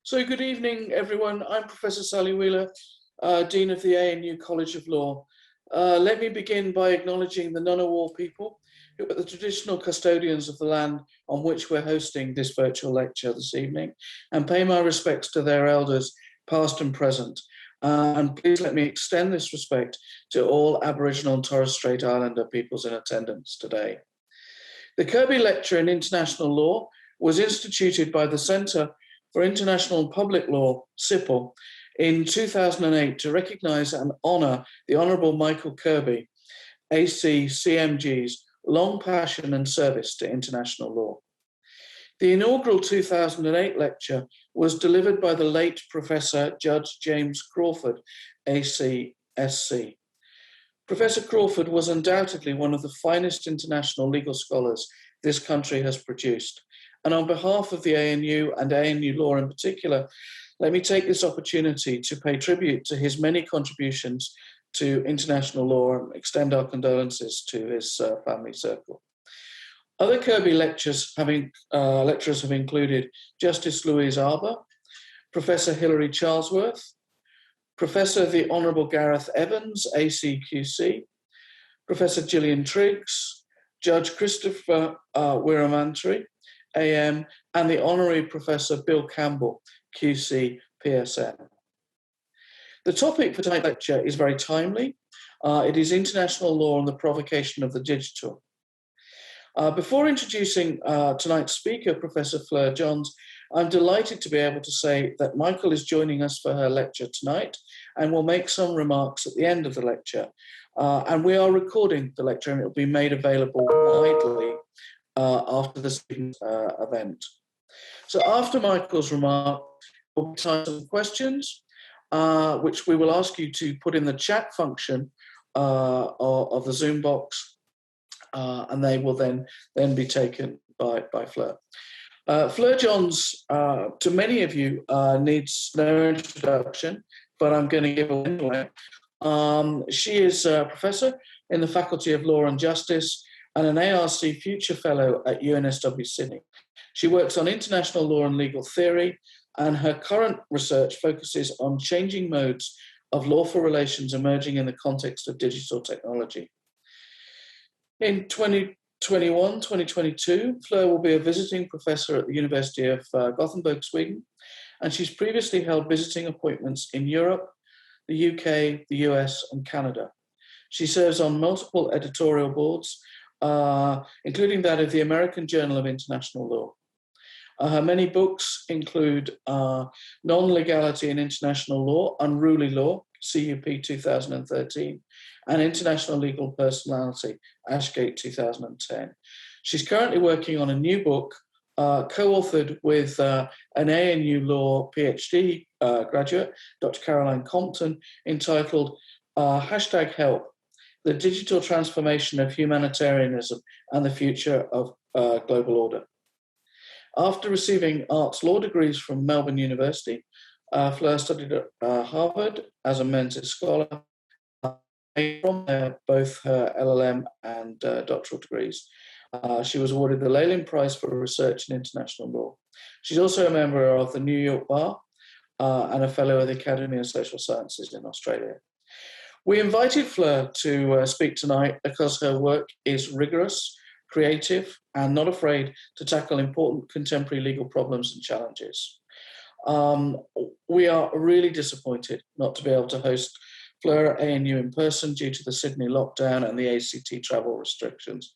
So good evening, everyone. I'm Professor Sally Wheeler, Dean of the ANU College of Law. Let me begin by acknowledging the Ngunnawal people, who are the traditional custodians of the land on which we're hosting this virtual lecture this evening, and pay my respects to their elders, past and present. And please let me extend this respect to all Aboriginal and Torres Strait Islander peoples in attendance today. The Kirby Lecture in International Law was instituted by the Centre for International and Public Law, CIPL, in 2008 to recognise and honour the Honourable Michael Kirby, AC CMG's long passion and service to international law. The inaugural 2008 lecture was delivered by the late Professor Judge James Crawford, AC SC. Professor Crawford was undoubtedly one of the finest international legal scholars this country has produced. And on behalf of the ANU and ANU Law in particular, let me take this opportunity to pay tribute to his many contributions to international law and extend our condolences to his family circle. Other Kirby lecturers have included Justice Louise Arbour, Professor Hilary Charlesworth, Professor the Honourable Gareth Evans, ACQC, Professor Gillian Triggs, Judge Christopher Wiramantri, AM, and the Honorary Professor Bill Campbell, QC, PSN. The topic for tonight's lecture is very timely. It is international law and the provocation of the digital. Before introducing tonight's speaker, Professor Fleur Johns, I'm delighted to be able to say that Michael is joining us for her lecture tonight and will make some remarks at the end of the lecture. And we are recording the lecture and it will be made available widely after this event. So after Michael's remarks, we'll be time for some questions, which we will ask you to put in the chat function of the Zoom box, and they will then be taken by Fleur. Fleur Johns, to many of you, needs no introduction, but I'm going to give her anyway. She is a professor in the Faculty of Law and Justice and an ARC Future Fellow at UNSW Sydney. She works on international law and legal theory, and her current research focuses on changing modes of lawful relations emerging in the context of digital technology. In 2021-2022, Fleur will be a visiting professor at the University of Gothenburg, Sweden, and she's previously held visiting appointments in Europe, the UK, the US, and Canada. She serves on multiple editorial boards, including that of the American Journal of International Law. Her many books include Non-Legality in International Law, Unruly Law, CUP 2013, and International Legal Personality, Ashgate 2010. She's currently working on a new book, co-authored with an ANU Law PhD graduate, Dr. Caroline Compton, entitled #Help, the Digital Transformation of Humanitarianism and the Future of Global Order. After receiving arts law degrees from Melbourne University, Fleur studied at Harvard as a Menzies Scholar, from both her LLM and doctoral degrees. She was awarded the Leighton Prize for Research in International Law. She's also a member of the New York Bar and a fellow of the Academy of Social Sciences in Australia. We invited Fleur to speak tonight because her work is rigorous, creative, and not afraid to tackle important contemporary legal problems and challenges. We are really disappointed not to be able to host Fleur at ANU in person due to the Sydney lockdown and the ACT travel restrictions.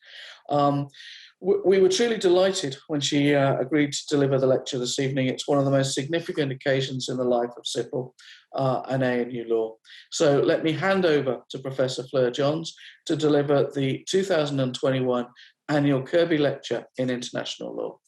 We were truly delighted when she agreed to deliver the lecture this evening. It's one of the most significant occasions in the life of CIPL and ANU Law. So let me hand over to Professor Fleur Johns to deliver the 2021 Annual Kirby Lecture in International Law.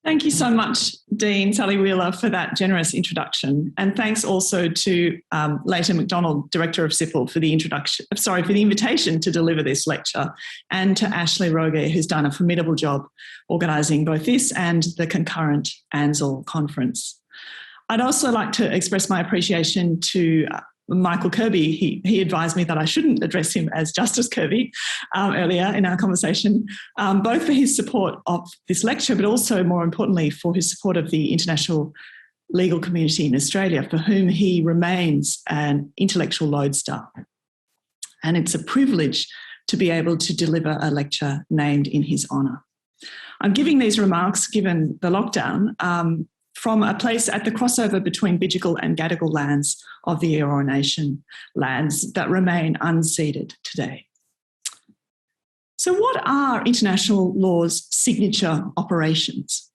Thank you so much, Dean Sally Wheeler, for that generous introduction. And thanks also to Leighton Mcdonald, Director of CIPL, for the invitation to deliver this lecture, and to Ashley Roge, who's done a formidable job organising both this and the concurrent ANZL conference. I'd also like to express my appreciation to Michael Kirby, he advised me that I shouldn't address him as Justice Kirby earlier in our conversation, both for his support of this lecture, but also, more importantly, for his support of the international legal community in Australia, for whom he remains an intellectual lodestar. And it's a privilege to be able to deliver a lecture named in his honour. I'm giving these remarks, given the lockdown, from a place at the crossover between Bidjigal and Gadigal lands of the Eora Nation, lands that remain unceded today. So what are international law's signature operations?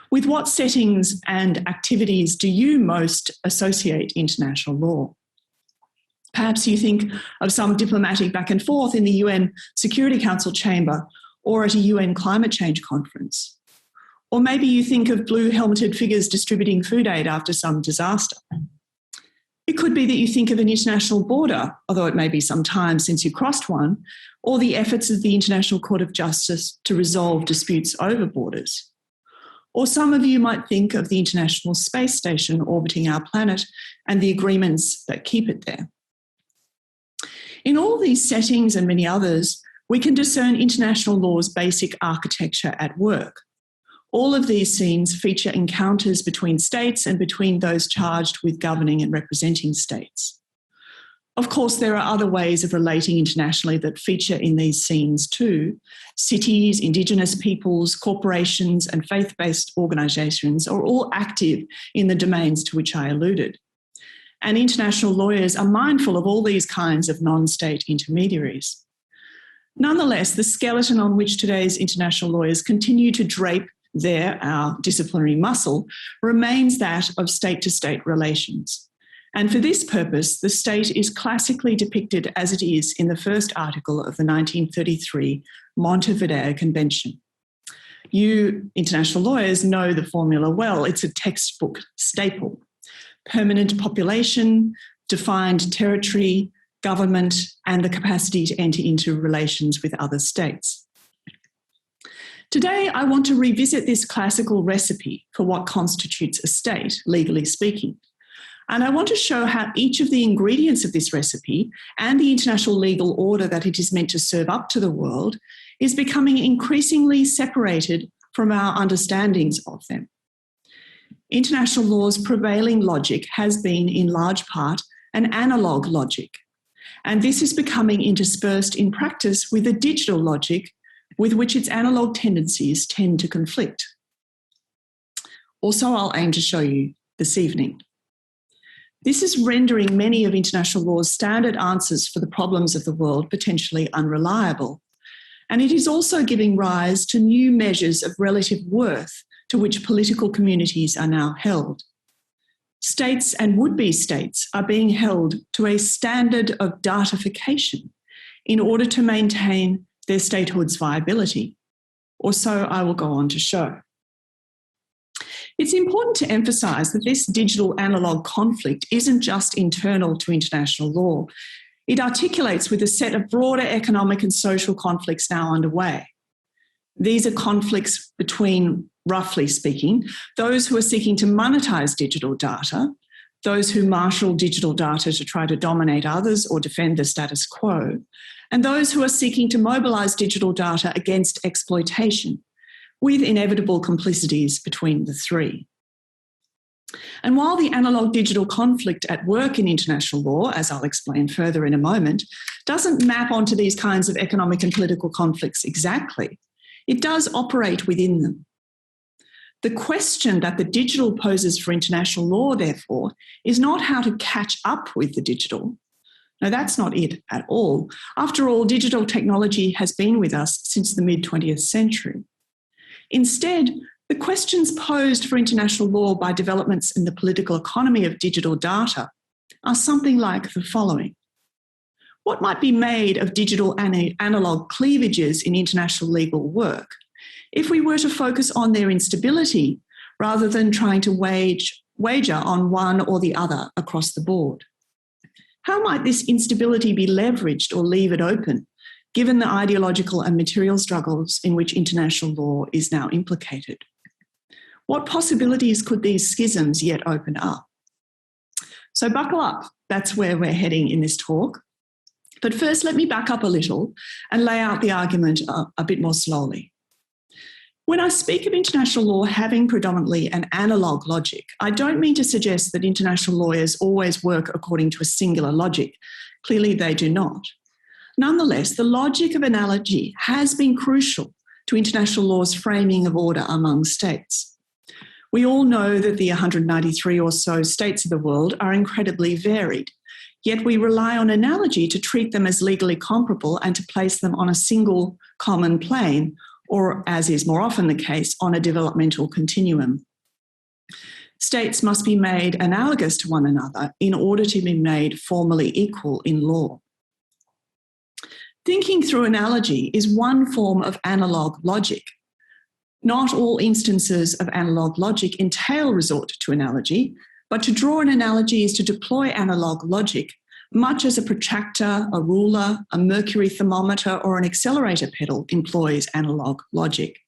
With what settings and activities do you most associate international law? Perhaps you think of some diplomatic back and forth in the UN Security Council chamber or at a UN climate change conference. Or maybe you think of blue helmeted figures distributing food aid after some disaster. It could be that you think of an international border, although it may be some time since you crossed one, or the efforts of the International Court of Justice to resolve disputes over borders. Or some of you might think of the International Space Station orbiting our planet and the agreements that keep it there. In all these settings and many others, we can discern international law's basic architecture at work. All of these scenes feature encounters between states and between those charged with governing and representing states. Of course, there are other ways of relating internationally that feature in these scenes too. Cities, Indigenous peoples, corporations, and faith-based organisations are all active in the domains to which I alluded. And international lawyers are mindful of all these kinds of non-state intermediaries. Nonetheless, the skeleton on which today's international lawyers continue to drape our disciplinary muscle, remains that of state-to-state relations. And for this purpose, the state is classically depicted as it is in the first article of the 1933 Montevideo Convention. You international lawyers know the formula well. It's a textbook staple. Permanent population, defined territory, government, and the capacity to enter into relations with other states. Today, I want to revisit this classical recipe for what constitutes a state, legally speaking. And I want to show how each of the ingredients of this recipe and the international legal order that it is meant to serve up to the world is becoming increasingly separated from our understandings of them. International law's prevailing logic has been, in large part, an analogue logic. And this is becoming interspersed in practice with a digital logic with which its analogue tendencies tend to conflict. Also, I'll aim to show you this evening. This is rendering many of international law's standard answers for the problems of the world potentially unreliable. And it is also giving rise to new measures of relative worth to which political communities are now held. States and would-be states are being held to a standard of datification in order to maintain their statehood's viability, or so I will go on to show. It's important to emphasise that this digital analogue conflict isn't just internal to international law. It articulates with a set of broader economic and social conflicts now underway. These are conflicts between, roughly speaking, those who are seeking to monetise digital data, those who marshal digital data to try to dominate others or defend the status quo, and those who are seeking to mobilise digital data against exploitation, with inevitable complicities between the three. And while the analogue digital conflict at work in international law, as I'll explain further in a moment, doesn't map onto these kinds of economic and political conflicts exactly, it does operate within them. The question that the digital poses for international law, therefore, is not how to catch up with the digital. No, that's not it at all. After all, digital technology has been with us since the mid-20th century. Instead, the questions posed for international law by developments in the political economy of digital data are something like the following. What might be made of digital analogue cleavages in international legal work if we were to focus on their instability rather than trying to wager on one or the other across the board? How might this instability be leveraged or levered open, given the ideological and material struggles in which international law is now implicated? What possibilities could these schisms yet open up? So buckle up, that's where we're heading in this talk. But first, let me back up a little and lay out the argument a bit more slowly. When I speak of international law having predominantly an analogue logic, I don't mean to suggest that international lawyers always work according to a singular logic. Clearly, they do not. Nonetheless, the logic of analogy has been crucial to international law's framing of order among states. We all know that the 193 or so states of the world are incredibly varied, yet we rely on analogy to treat them as legally comparable and to place them on a single common plane, or, as is more often the case, on a developmental continuum. States must be made analogous to one another in order to be made formally equal in law. Thinking through analogy is one form of analogue logic. Not all instances of analogue logic entail resort to analogy, but to draw an analogy is to deploy analogue logic, much as a protractor, a ruler, a mercury thermometer, or an accelerator pedal employs analogue logic.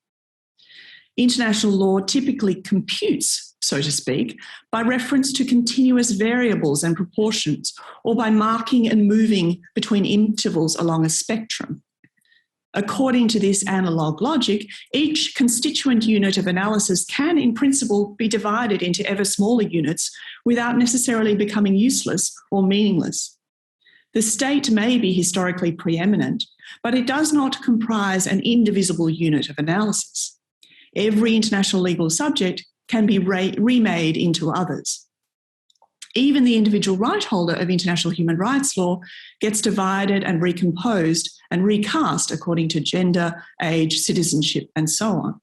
International law typically computes, so to speak, by reference to continuous variables and proportions, or by marking and moving between intervals along a spectrum. According to this analogue logic, each constituent unit of analysis can, in principle, be divided into ever smaller units without necessarily becoming useless or meaningless. The state may be historically preeminent, but it does not comprise an indivisible unit of analysis. Every international legal subject can be remade into others. Even the individual right holder of international human rights law gets divided and recomposed and recast according to gender, age, citizenship, and so on.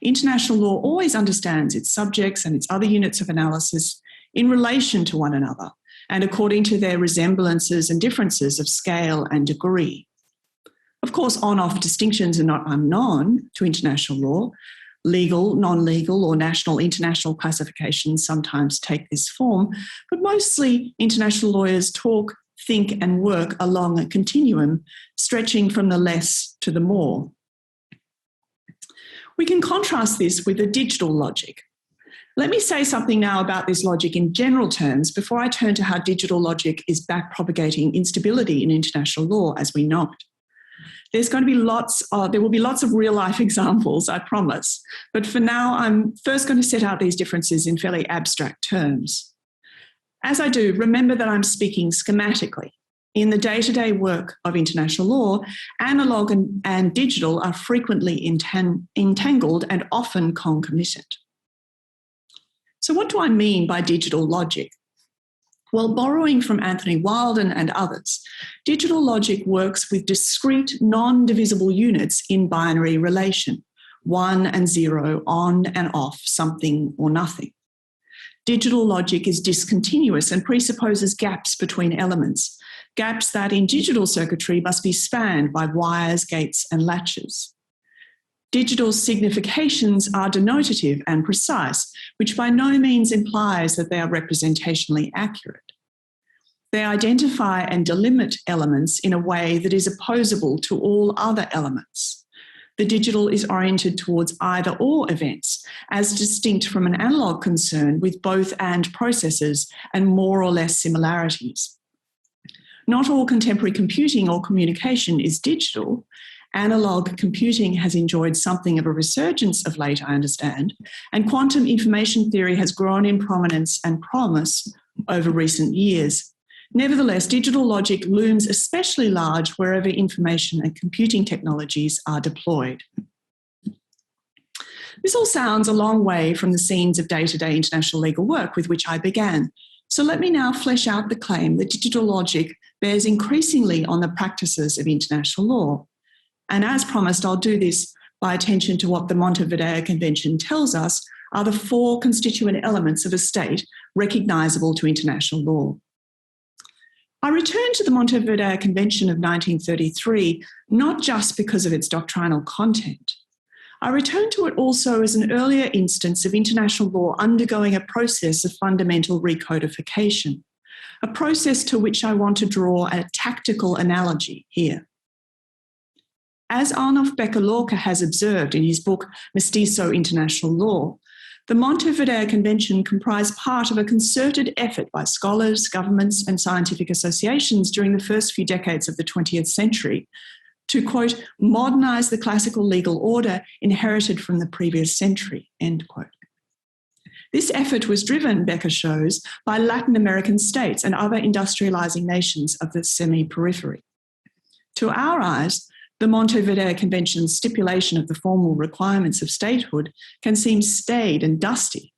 International law always understands its subjects and its other units of analysis in relation to one another and according to their resemblances and differences of scale and degree. Of course, on-off distinctions are not unknown to international law. Legal, non-legal, or national, international classifications sometimes take this form, but mostly international lawyers talk, think, and work along a continuum stretching from the less to the more. We can contrast this with a digital logic. Let me say something now about this logic in general terms before I turn to how digital logic is backpropagating instability in international law as we know it. There will be lots of real-life examples, I promise. But for now, I'm first going to set out these differences in fairly abstract terms. As I do, remember that I'm speaking schematically. In the day-to-day work of international law, analogue and digital are frequently entangled and often concomitant. So what do I mean by digital logic? Well, borrowing from Anthony Wilden and others, digital logic works with discrete, non-divisible units in binary relation, 1 and 0, on and off, something or nothing. Digital logic is discontinuous and presupposes gaps between elements, gaps that in digital circuitry must be spanned by wires, gates, and latches. Digital significations are denotative and precise, which by no means implies that they are representationally accurate. They identify and delimit elements in a way that is opposable to all other elements. The digital is oriented towards either or events, as distinct from an analogue concern with both and processes and more or less similarities. Not all contemporary computing or communication is digital. Analogue computing has enjoyed something of a resurgence of late, I understand, and quantum information theory has grown in prominence and promise over recent years. Nevertheless, digital logic looms especially large wherever information and computing technologies are deployed. This all sounds a long way from the scenes of day-to-day international legal work with which I began. So let me now flesh out the claim that digital logic bears increasingly on the practices of international law. And as promised, I'll do this by attention to what the Montevideo Convention tells us are the 4 constituent elements of a state recognisable to international law. I return to the Montevideo Convention of 1933 not just because of its doctrinal content. I return to it also as an earlier instance of international law undergoing a process of fundamental recodification, a process to which I want to draw a tactical analogy here. As Arnulf Becker-Lorca has observed in his book Mestizo International Law, The Montevideo Convention comprised part of a concerted effort by scholars, governments, and scientific associations during the first few decades of the 20th century to, quote, modernise the classical legal order inherited from the previous century, end quote. This effort was driven, Becker shows, by Latin American states and other industrialising nations of the semi-periphery. To our eyes, the Montevideo Convention's stipulation of the formal requirements of statehood can seem staid and dusty.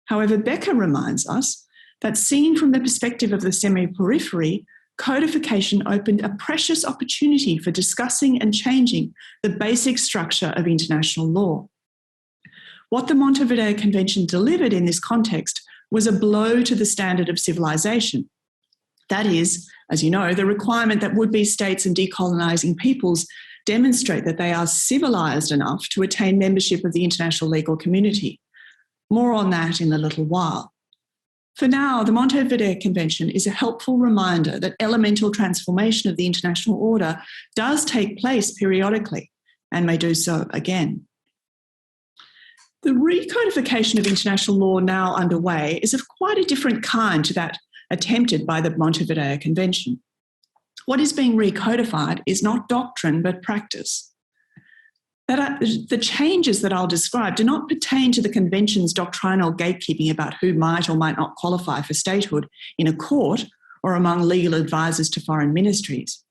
However, Becker reminds us that seen from the perspective of the semi-periphery, codification opened a precious opportunity for discussing and changing the basic structure of international law. What the Montevideo Convention delivered in this context was a blow to the standard of civilization. That is, as you know, the requirement that would-be states and decolonising peoples demonstrate that they are civilised enough to attain membership of the international legal community. More on that in a little while. For now, the Montevideo Convention is a helpful reminder that elemental transformation of the international order does take place periodically and may do so again. The recodification of international law now underway is of quite a different kind to that attempted by the Montevideo Convention. What is being recodified is not doctrine but practice. The changes that I'll describe do not pertain to the Convention's doctrinal gatekeeping about who might or might not qualify for statehood in a court or among legal advisors to foreign ministries.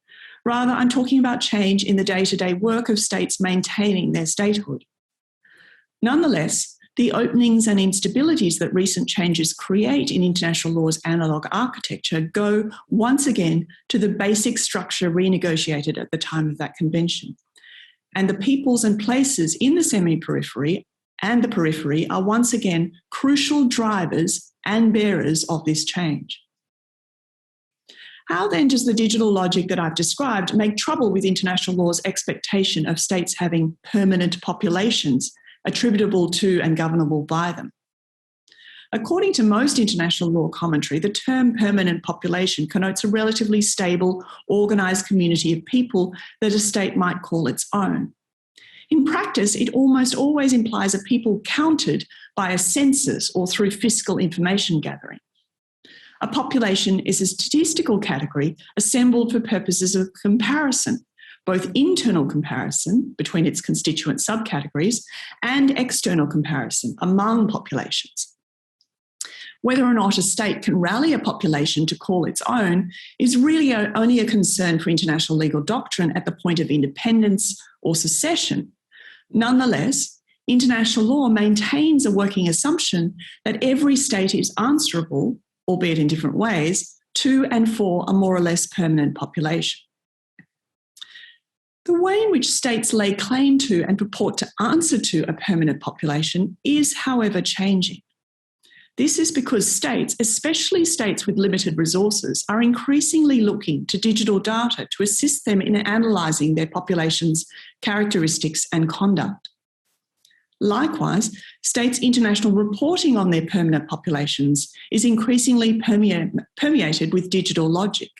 Rather, I'm talking about change in the day-to-day work of states maintaining their statehood. Nonetheless, the openings and instabilities that recent changes create in international law's analogue architecture go once again to the basic structure renegotiated at the time of that convention. And the peoples and places in the semi-periphery and the periphery are once again crucial drivers and bearers of this change. How then does the digital logic that I've described make trouble with international law's expectation of states having permanent populations attributable to and governable by them? According to most international law commentary, the term permanent population connotes a relatively stable, organised community of people that a state might call its own. In practice, it almost always implies a people counted by a census or through fiscal information gathering. A population is a statistical category assembled for purposes of comparison, both internal comparison between its constituent subcategories and external comparison among populations. Whether or not a state can rally a population to call its own is really only a concern for international legal doctrine at the point of independence or secession. Nonetheless, international law maintains a working assumption that every state is answerable, albeit in different ways, to and for a more or less permanent population. The way in which states lay claim to and purport to answer to a permanent population is, however, changing. This is because states, especially states with limited resources, are increasingly looking to digital data to assist them in analysing their population's characteristics and conduct. Likewise, states' international reporting on their permanent populations is increasingly permeated with digital logic.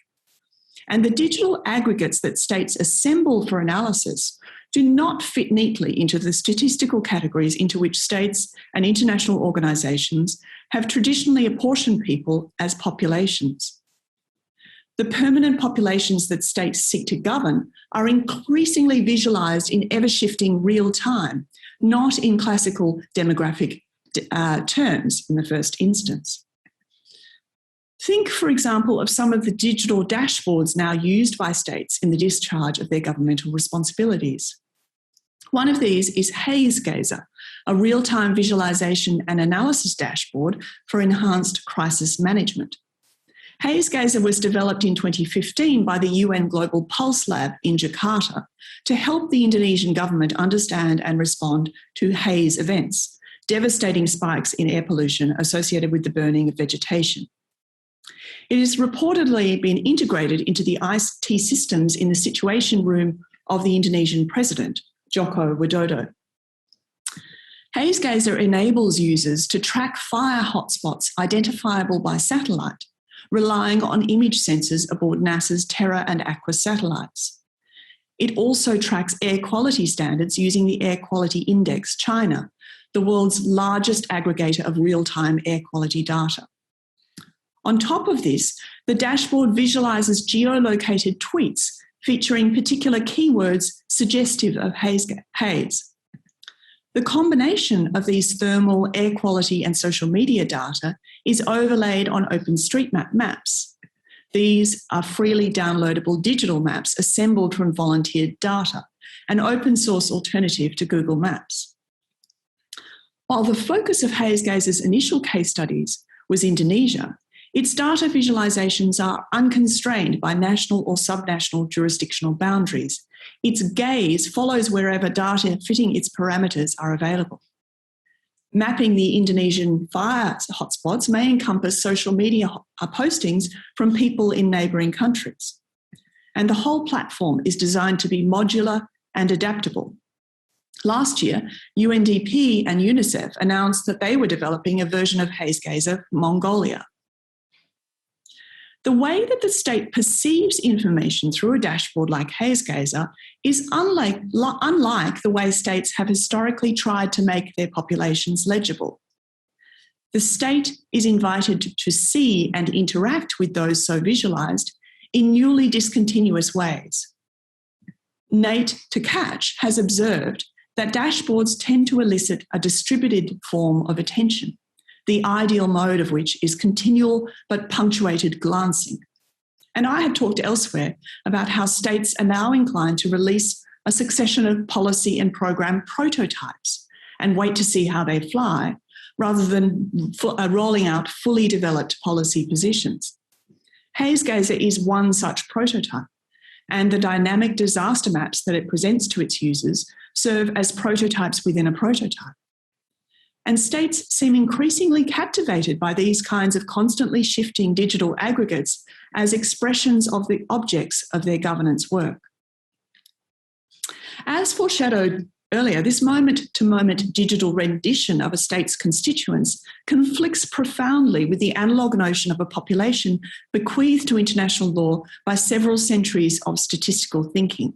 And the digital aggregates that states assemble for analysis do not fit neatly into the statistical categories into which states and international organisations have traditionally apportioned people as populations. The permanent populations that states seek to govern are increasingly visualised in ever-shifting real time, not in classical demographic terms in the first instance. Think, for example, of some of the digital dashboards now used by states in the discharge of their governmental responsibilities. One of these is HaysGazer, a real-time visualisation and analysis dashboard for enhanced crisis management. HaysGazer was developed in 2015 by the UN Global Pulse Lab in Jakarta to help the Indonesian government understand and respond to haze events, devastating spikes in air pollution associated with the burning of vegetation. It has reportedly been integrated into the IT systems in the Situation Room of the Indonesian President, Joko Widodo. HaysGazer enables users to track fire hotspots identifiable by satellite, relying on image sensors aboard NASA's Terra and Aqua satellites. It also tracks air quality standards using the Air Quality Index China, the world's largest aggregator of real-time air quality data. On top of this, the dashboard visualises geolocated tweets featuring particular keywords suggestive of haze. The combination of these thermal, air quality and social media data is overlaid on OpenStreetMap maps. These are freely downloadable digital maps assembled from volunteered data, an open source alternative to Google Maps. While the focus of HazeGaze's initial case studies was Indonesia, its data visualisations are unconstrained by national or subnational jurisdictional boundaries. Its gaze follows wherever data fitting its parameters are available. Mapping the Indonesian fire hotspots may encompass social media postings from people in neighbouring countries. And the whole platform is designed to be modular and adaptable. Last year, UNDP and UNICEF announced that they were developing a version of HazeGaze for Mongolia. The way that the state perceives information through a dashboard like HazeGazer is unlike the way states have historically tried to make their populations legible. The state is invited to see and interact with those so visualised in newly discontinuous ways. Nate to Catch has observed that dashboards tend to elicit a distributed form of attention, the ideal mode of which is continual but punctuated glancing. And I have talked elsewhere about how states are now inclined to release a succession of policy and program prototypes and wait to see how they fly, rather than rolling out fully developed policy positions. HazeGazer is one such prototype, and the dynamic disaster maps that it presents to its users serve as prototypes within a prototype. And states seem increasingly captivated by these kinds of constantly shifting digital aggregates as expressions of the objects of their governance work. As foreshadowed earlier, this moment-to-moment digital rendition of a state's constituents conflicts profoundly with the analogue notion of a population bequeathed to international law by several centuries of statistical thinking.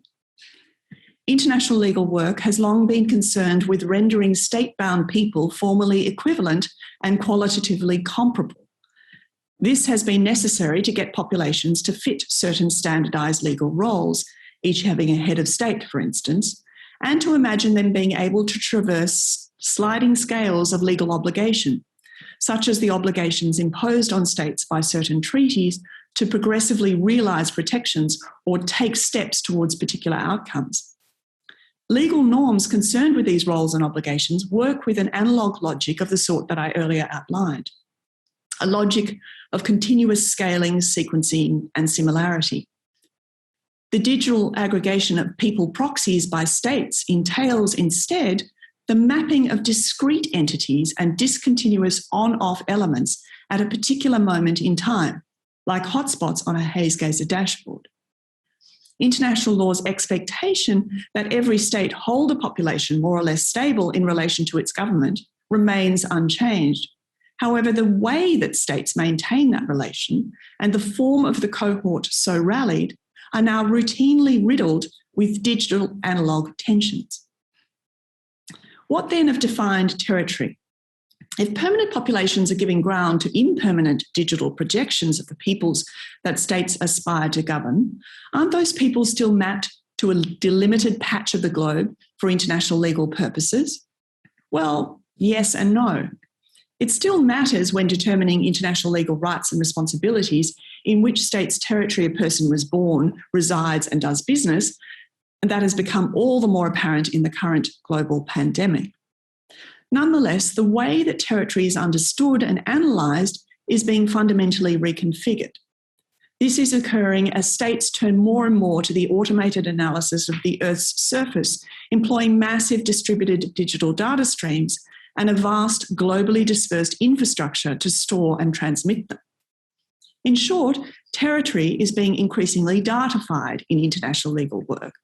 International legal work has long been concerned with rendering state-bound people formally equivalent and qualitatively comparable. This has been necessary to get populations to fit certain standardised legal roles, each having a head of state, for instance, and to imagine them being able to traverse sliding scales of legal obligation, such as the obligations imposed on states by certain treaties to progressively realise protections or take steps towards particular outcomes. Legal norms concerned with these roles and obligations work with an analogue logic of the sort that I earlier outlined, a logic of continuous scaling, sequencing, and similarity. The digital aggregation of people proxies by states entails instead the mapping of discrete entities and discontinuous on-off elements at a particular moment in time, like hotspots on a HazeGazer dashboard. International law's expectation that every state hold a population more or less stable in relation to its government remains unchanged. However, the way that states maintain that relation and the form of the cohort so rallied are now routinely riddled with digital analogue tensions. What then of defined territory? If permanent populations are giving ground to impermanent digital projections of the peoples that states aspire to govern, aren't those peoples still mapped to a delimited patch of the globe for international legal purposes? Well, yes and no. It still matters when determining international legal rights and responsibilities in which state's territory a person was born, resides and does business, and that has become all the more apparent in the current global pandemic. Nonetheless, the way that territory is understood and analysed is being fundamentally reconfigured. This is occurring as states turn more and more to the automated analysis of the Earth's surface, employing massive distributed digital data streams and a vast globally dispersed infrastructure to store and transmit them. In short, territory is being increasingly datafied in international legal work.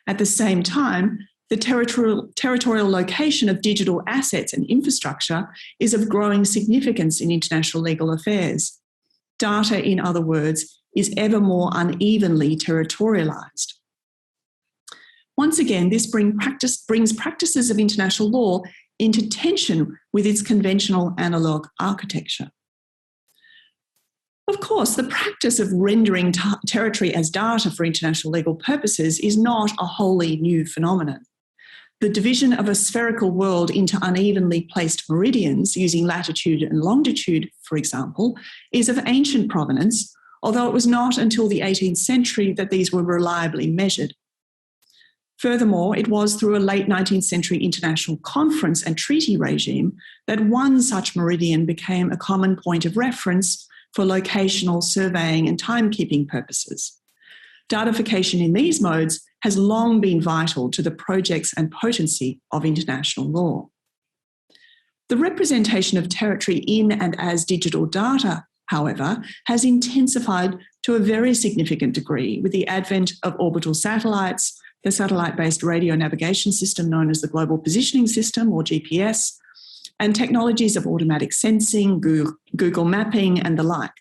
At the same time, the territorial location of digital assets and infrastructure is of growing significance in international legal affairs. Data, in other words, is ever more unevenly territorialised. Once again, this brings practices of international law into tension with its conventional analogue architecture. Of course, the practice of rendering territory as data for international legal purposes is not a wholly new phenomenon. The division of a spherical world into unevenly placed meridians using latitude and longitude, for example, is of ancient provenance, although it was not until the 18th century that these were reliably measured. Furthermore, it was through a late 19th century international conference and treaty regime that one such meridian became a common point of reference for locational surveying and timekeeping purposes. Datification in these modes has long been vital to the projects and potency of international law. The representation of territory in and as digital data, however, has intensified to a very significant degree with the advent of orbital satellites, the satellite-based radio navigation system known as the Global Positioning System, or GPS, and technologies of automatic sensing, Google mapping, and the like.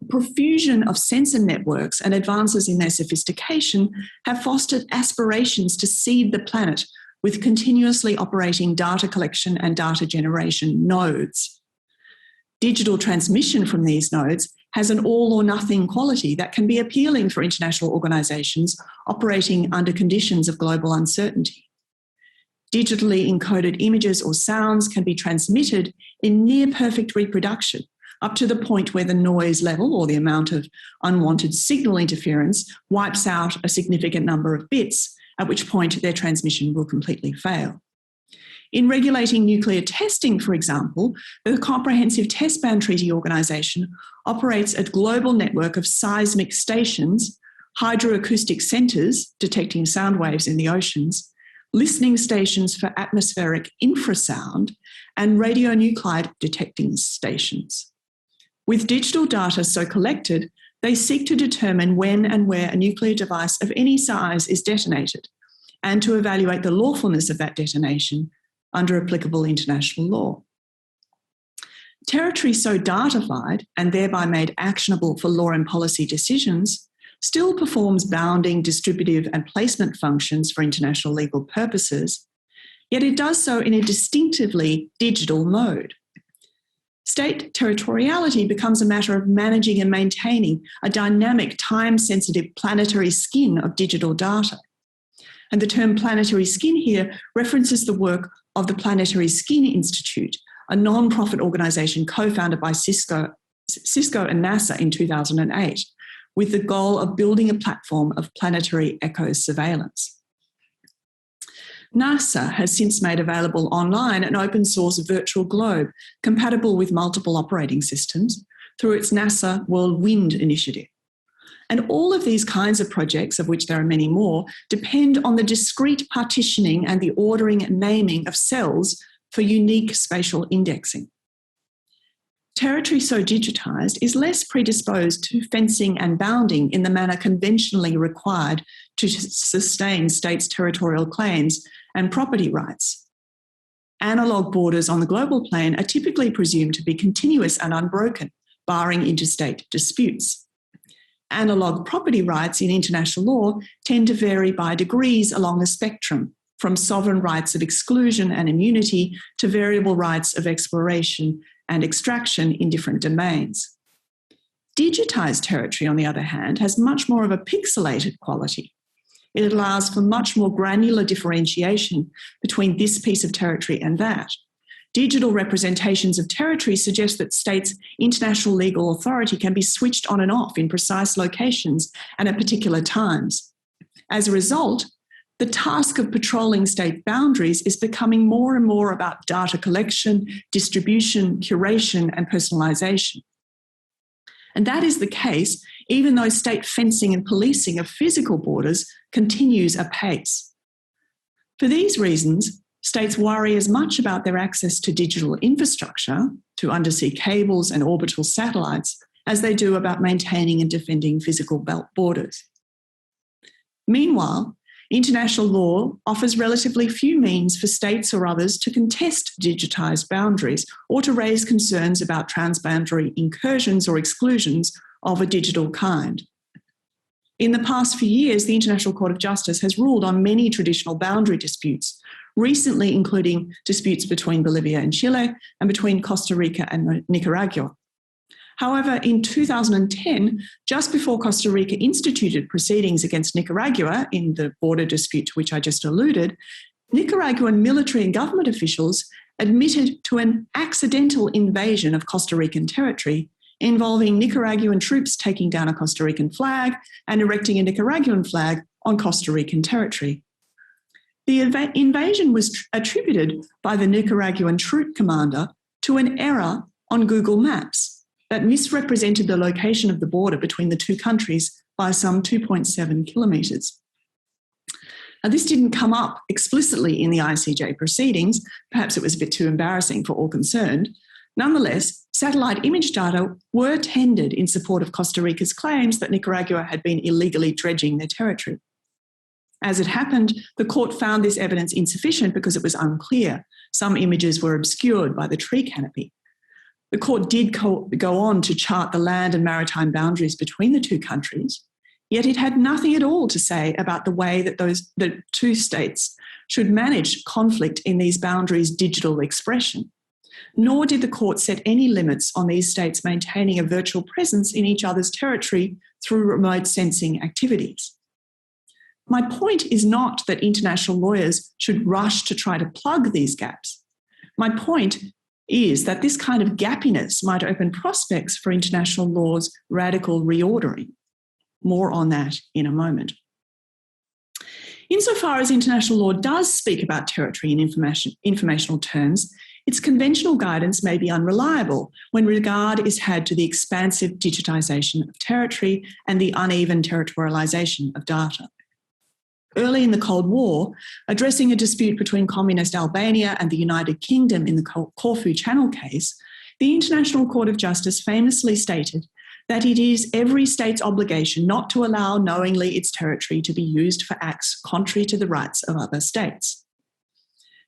Profusion of sensor networks and advances in their sophistication have fostered aspirations to seed the planet with continuously operating data collection and data generation nodes. Digital transmission from these nodes has an all-or-nothing quality that can be appealing for international organisations operating under conditions of global uncertainty. Digitally encoded images or sounds can be transmitted in near-perfect reproduction, up to the point where the noise level or the amount of unwanted signal interference wipes out a significant number of bits, at which point their transmission will completely fail. In regulating nuclear testing, for example, the Comprehensive Test Ban Treaty Organisation operates a global network of seismic stations, hydroacoustic centres detecting sound waves in the oceans, listening stations for atmospheric infrasound, and radionuclide detecting stations. With digital data so collected, they seek to determine when and where a nuclear device of any size is detonated, and to evaluate the lawfulness of that detonation under applicable international law. Territory so datified and thereby made actionable for law and policy decisions still performs bounding, distributive, and placement functions for international legal purposes, yet it does so in a distinctively digital mode. State territoriality becomes a matter of managing and maintaining a dynamic, time-sensitive planetary skin of digital data. And the term planetary skin here references the work of the Planetary Skin Institute, a non-profit organisation co-founded by Cisco and NASA in 2008, with the goal of building a platform of planetary eco-surveillance. NASA has since made available online an open source virtual globe compatible with multiple operating systems through its NASA World Wind initiative. And all of these kinds of projects, of which there are many more, depend on the discrete partitioning and the ordering and naming of cells for unique spatial indexing. Territory so digitised is less predisposed to fencing and bounding in the manner conventionally required to sustain states' territorial claims and property rights. Analogue borders on the global plane are typically presumed to be continuous and unbroken, barring interstate disputes. Analogue property rights in international law tend to vary by degrees along a spectrum, from sovereign rights of exclusion and immunity to variable rights of exploration and extraction in different domains. Digitised territory, on the other hand, has much more of a pixelated quality. It allows for much more granular differentiation between this piece of territory and that. Digital representations of territory suggest that states' international legal authority can be switched on and off in precise locations and at particular times. As a result, the task of patrolling state boundaries is becoming more and more about data collection, distribution, curation, and personalisation. And that is the case even though state fencing and policing of physical borders continues apace. For these reasons, states worry as much about their access to digital infrastructure, to undersea cables and orbital satellites, as they do about maintaining and defending physical borders. Meanwhile, international law offers relatively few means for states or others to contest digitised boundaries or to raise concerns about transboundary incursions or exclusions of a digital kind. In the past few years, the International Court of Justice has ruled on many traditional boundary disputes, recently including disputes between Bolivia and Chile and between Costa Rica and Nicaragua. However, in 2010, just before Costa Rica instituted proceedings against Nicaragua in the border dispute to which I just alluded, Nicaraguan military and government officials admitted to an accidental invasion of Costa Rican territory involving Nicaraguan troops taking down a Costa Rican flag and erecting a Nicaraguan flag on Costa Rican territory. The invasion was attributed by the Nicaraguan troop commander to an error on Google Maps that misrepresented the location of the border between the two countries by some 2.7 kilometres. Now, this didn't come up explicitly in the ICJ proceedings. Perhaps it was a bit too embarrassing for all concerned. Nonetheless, satellite image data were tendered in support of Costa Rica's claims that Nicaragua had been illegally dredging their territory. As it happened, the court found this evidence insufficient because it was unclear. Some images were obscured by the tree canopy. The court did go on to chart the land and maritime boundaries between the two countries, yet it had nothing at all to say about the way that the two states should manage conflict in these boundaries' digital expression. Nor did the court set any limits on these states maintaining a virtual presence in each other's territory through remote sensing activities. My point is not that international lawyers should rush to try to plug these gaps. My point is that this kind of gappiness might open prospects for international law's radical reordering. More on that in a moment. Insofar as international law does speak about territory in informational terms, its conventional guidance may be unreliable when regard is had to the expansive digitisation of territory and the uneven territorialisation of data. Early in the Cold War, addressing a dispute between communist Albania and the United Kingdom in the Corfu Channel case, the International Court of Justice famously stated that it is every state's obligation not to allow knowingly its territory to be used for acts contrary to the rights of other states.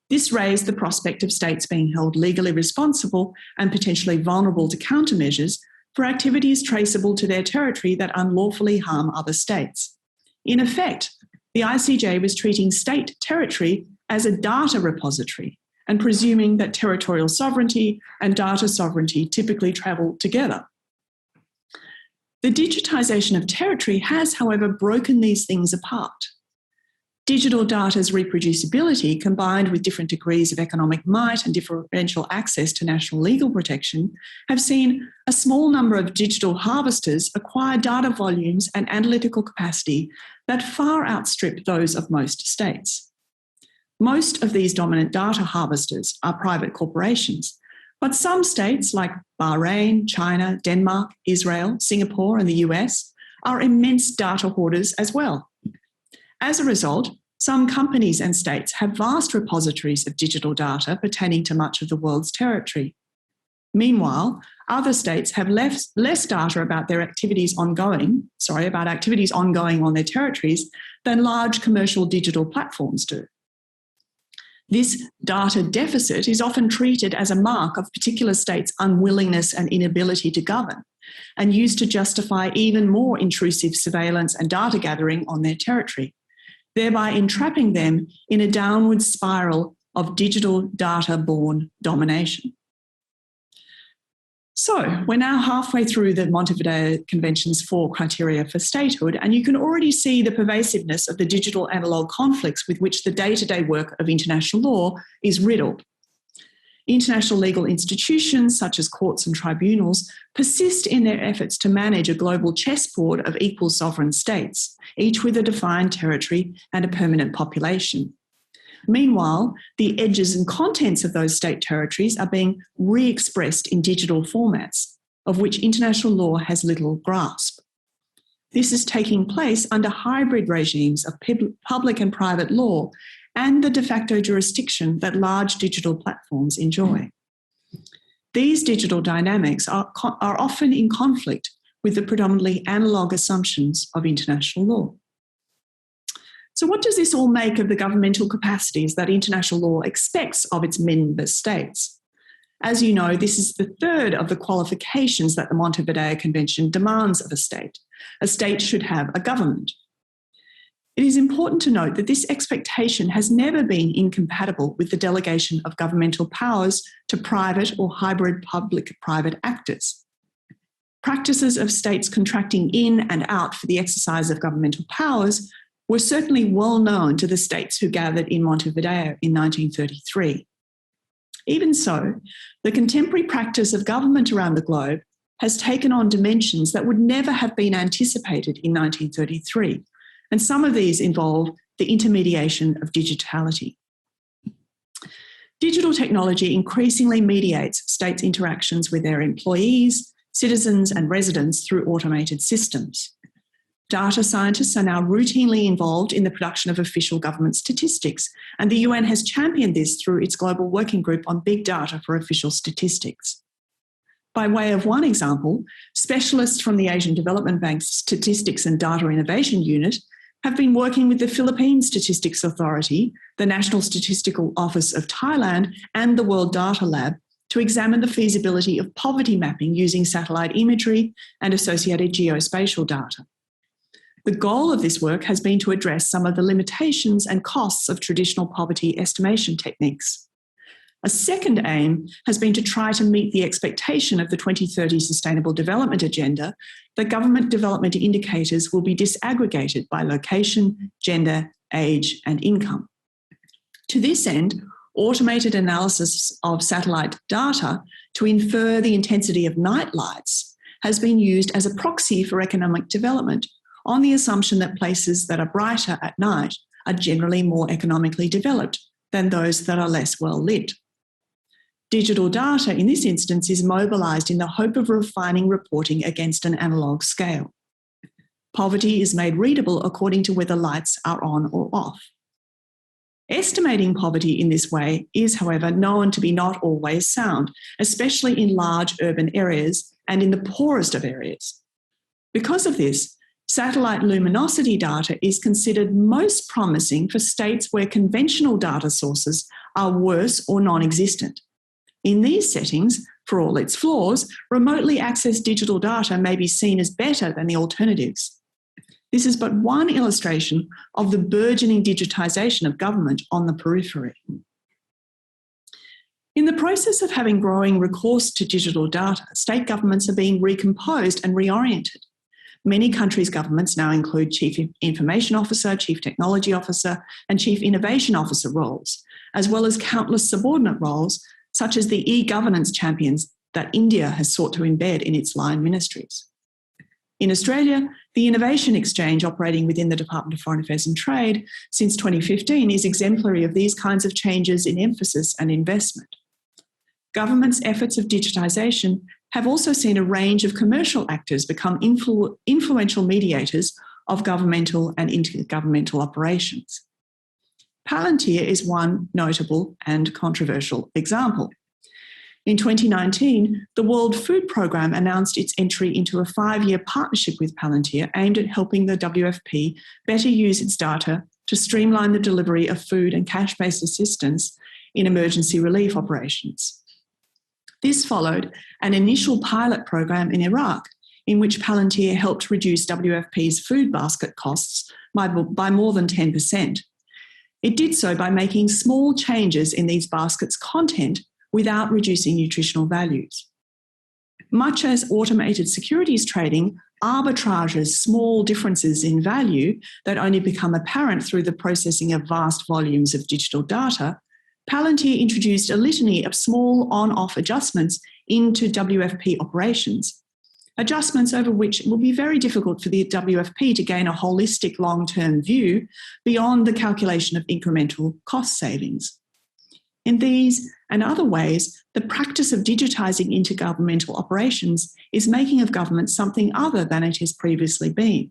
This raised the prospect of states being held legally responsible and potentially vulnerable to countermeasures for activities traceable to their territory that unlawfully harm other states. In effect, the ICJ was treating state territory as a data repository and presuming that territorial sovereignty and data sovereignty typically travel together. The digitisation of territory has, however, broken these things apart. Digital data's reproducibility, combined with different degrees of economic might and differential access to national legal protection, have seen a small number of digital harvesters acquire data volumes and analytical capacity that far outstrip those of most states. Most of these dominant data harvesters are private corporations, but some states like Bahrain, China, Denmark, Israel, Singapore, and the US are immense data hoarders as well. As a result, some companies and states have vast repositories of digital data pertaining to much of the world's territory. Meanwhile, other states have less data about activities ongoing on their territories than large commercial digital platforms do. This data deficit is often treated as a mark of particular states' unwillingness and inability to govern, and used to justify even more intrusive surveillance and data gathering on their territory, thereby entrapping them in a downward spiral of digital data-borne domination. So we're now halfway through the Montevideo Convention's 4 criteria for statehood, and you can already see the pervasiveness of the digital analogue conflicts with which the day-to-day work of international law is riddled. International legal institutions, such as courts and tribunals, persist in their efforts to manage a global chessboard of equal sovereign states, each with a defined territory and a permanent population. Meanwhile, the edges and contents of those state territories are being re-expressed in digital formats, of which international law has little grasp. This is taking place under hybrid regimes of public and private law and the de facto jurisdiction that large digital platforms enjoy. These digital dynamics are often in conflict with the predominantly analogue assumptions of international law. So what does this all make of the governmental capacities that international law expects of its member states? As you know, this is the third of the qualifications that the Montevideo Convention demands of a state. A state should have a government. It is important to note that this expectation has never been incompatible with the delegation of governmental powers to private or hybrid public-private actors. Practices of states contracting in and out for the exercise of governmental powers were certainly well known to the states who gathered in Montevideo in 1933. Even so, the contemporary practice of government around the globe has taken on dimensions that would never have been anticipated in 1933, and some of these involve the intermediation of digitality. Digital technology increasingly mediates states' interactions with their employees, citizens, and residents through automated systems. Data scientists are now routinely involved in the production of official government statistics, and the UN has championed this through its Global Working Group on Big Data for Official Statistics. By way of one example, specialists from the Asian Development Bank's Statistics and Data Innovation Unit have been working with the Philippine Statistics Authority, the National Statistical Office of Thailand, and the World Data Lab to examine the feasibility of poverty mapping using satellite imagery and associated geospatial data. The goal of this work has been to address some of the limitations and costs of traditional poverty estimation techniques. A second aim has been to try to meet the expectation of the 2030 Sustainable Development Agenda that government development indicators will be disaggregated by location, gender, age, and income. To this end, automated analysis of satellite data to infer the intensity of night lights has been used as a proxy for economic development on the assumption that places that are brighter at night are generally more economically developed than those that are less well lit. Digital data in this instance is mobilised in the hope of refining reporting against an analogue scale. Poverty is made readable according to whether lights are on or off. Estimating poverty in this way is, however, known to be not always sound, especially in large urban areas and in the poorest of areas. Because of this, satellite luminosity data is considered most promising for states where conventional data sources are worse or non-existent. In these settings, for all its flaws, remotely accessed digital data may be seen as better than the alternatives. This is but one illustration of the burgeoning digitisation of government on the periphery. In the process of having growing recourse to digital data, state governments are being recomposed and reoriented. Many countries' governments now include Chief Information Officer, Chief Technology Officer, and Chief Innovation Officer roles, as well as countless subordinate roles, such as the e-governance champions that India has sought to embed in its line ministries. In Australia, the Innovation Exchange operating within the Department of Foreign Affairs and Trade since 2015 is exemplary of these kinds of changes in emphasis and investment. Government's efforts of digitisation have also seen a range of commercial actors become influential mediators of governmental and intergovernmental operations. Palantir is one notable and controversial example. In 2019, the World Food Programme announced its entry into a 5-year partnership with Palantir aimed at helping the WFP better use its data to streamline the delivery of food and cash-based assistance in emergency relief operations. This followed an initial pilot program in Iraq, in which Palantir helped reduce WFP's food basket costs by more than 10%. It did so by making small changes in these baskets' content without reducing nutritional values. Much as automated securities trading arbitrages small differences in value that only become apparent through the processing of vast volumes of digital data, Palantir introduced a litany of small on-off adjustments into WFP operations, adjustments over which it will be very difficult for the WFP to gain a holistic long-term view beyond the calculation of incremental cost savings. In these and other ways, the practice of digitising intergovernmental operations is making of government something other than it has previously been.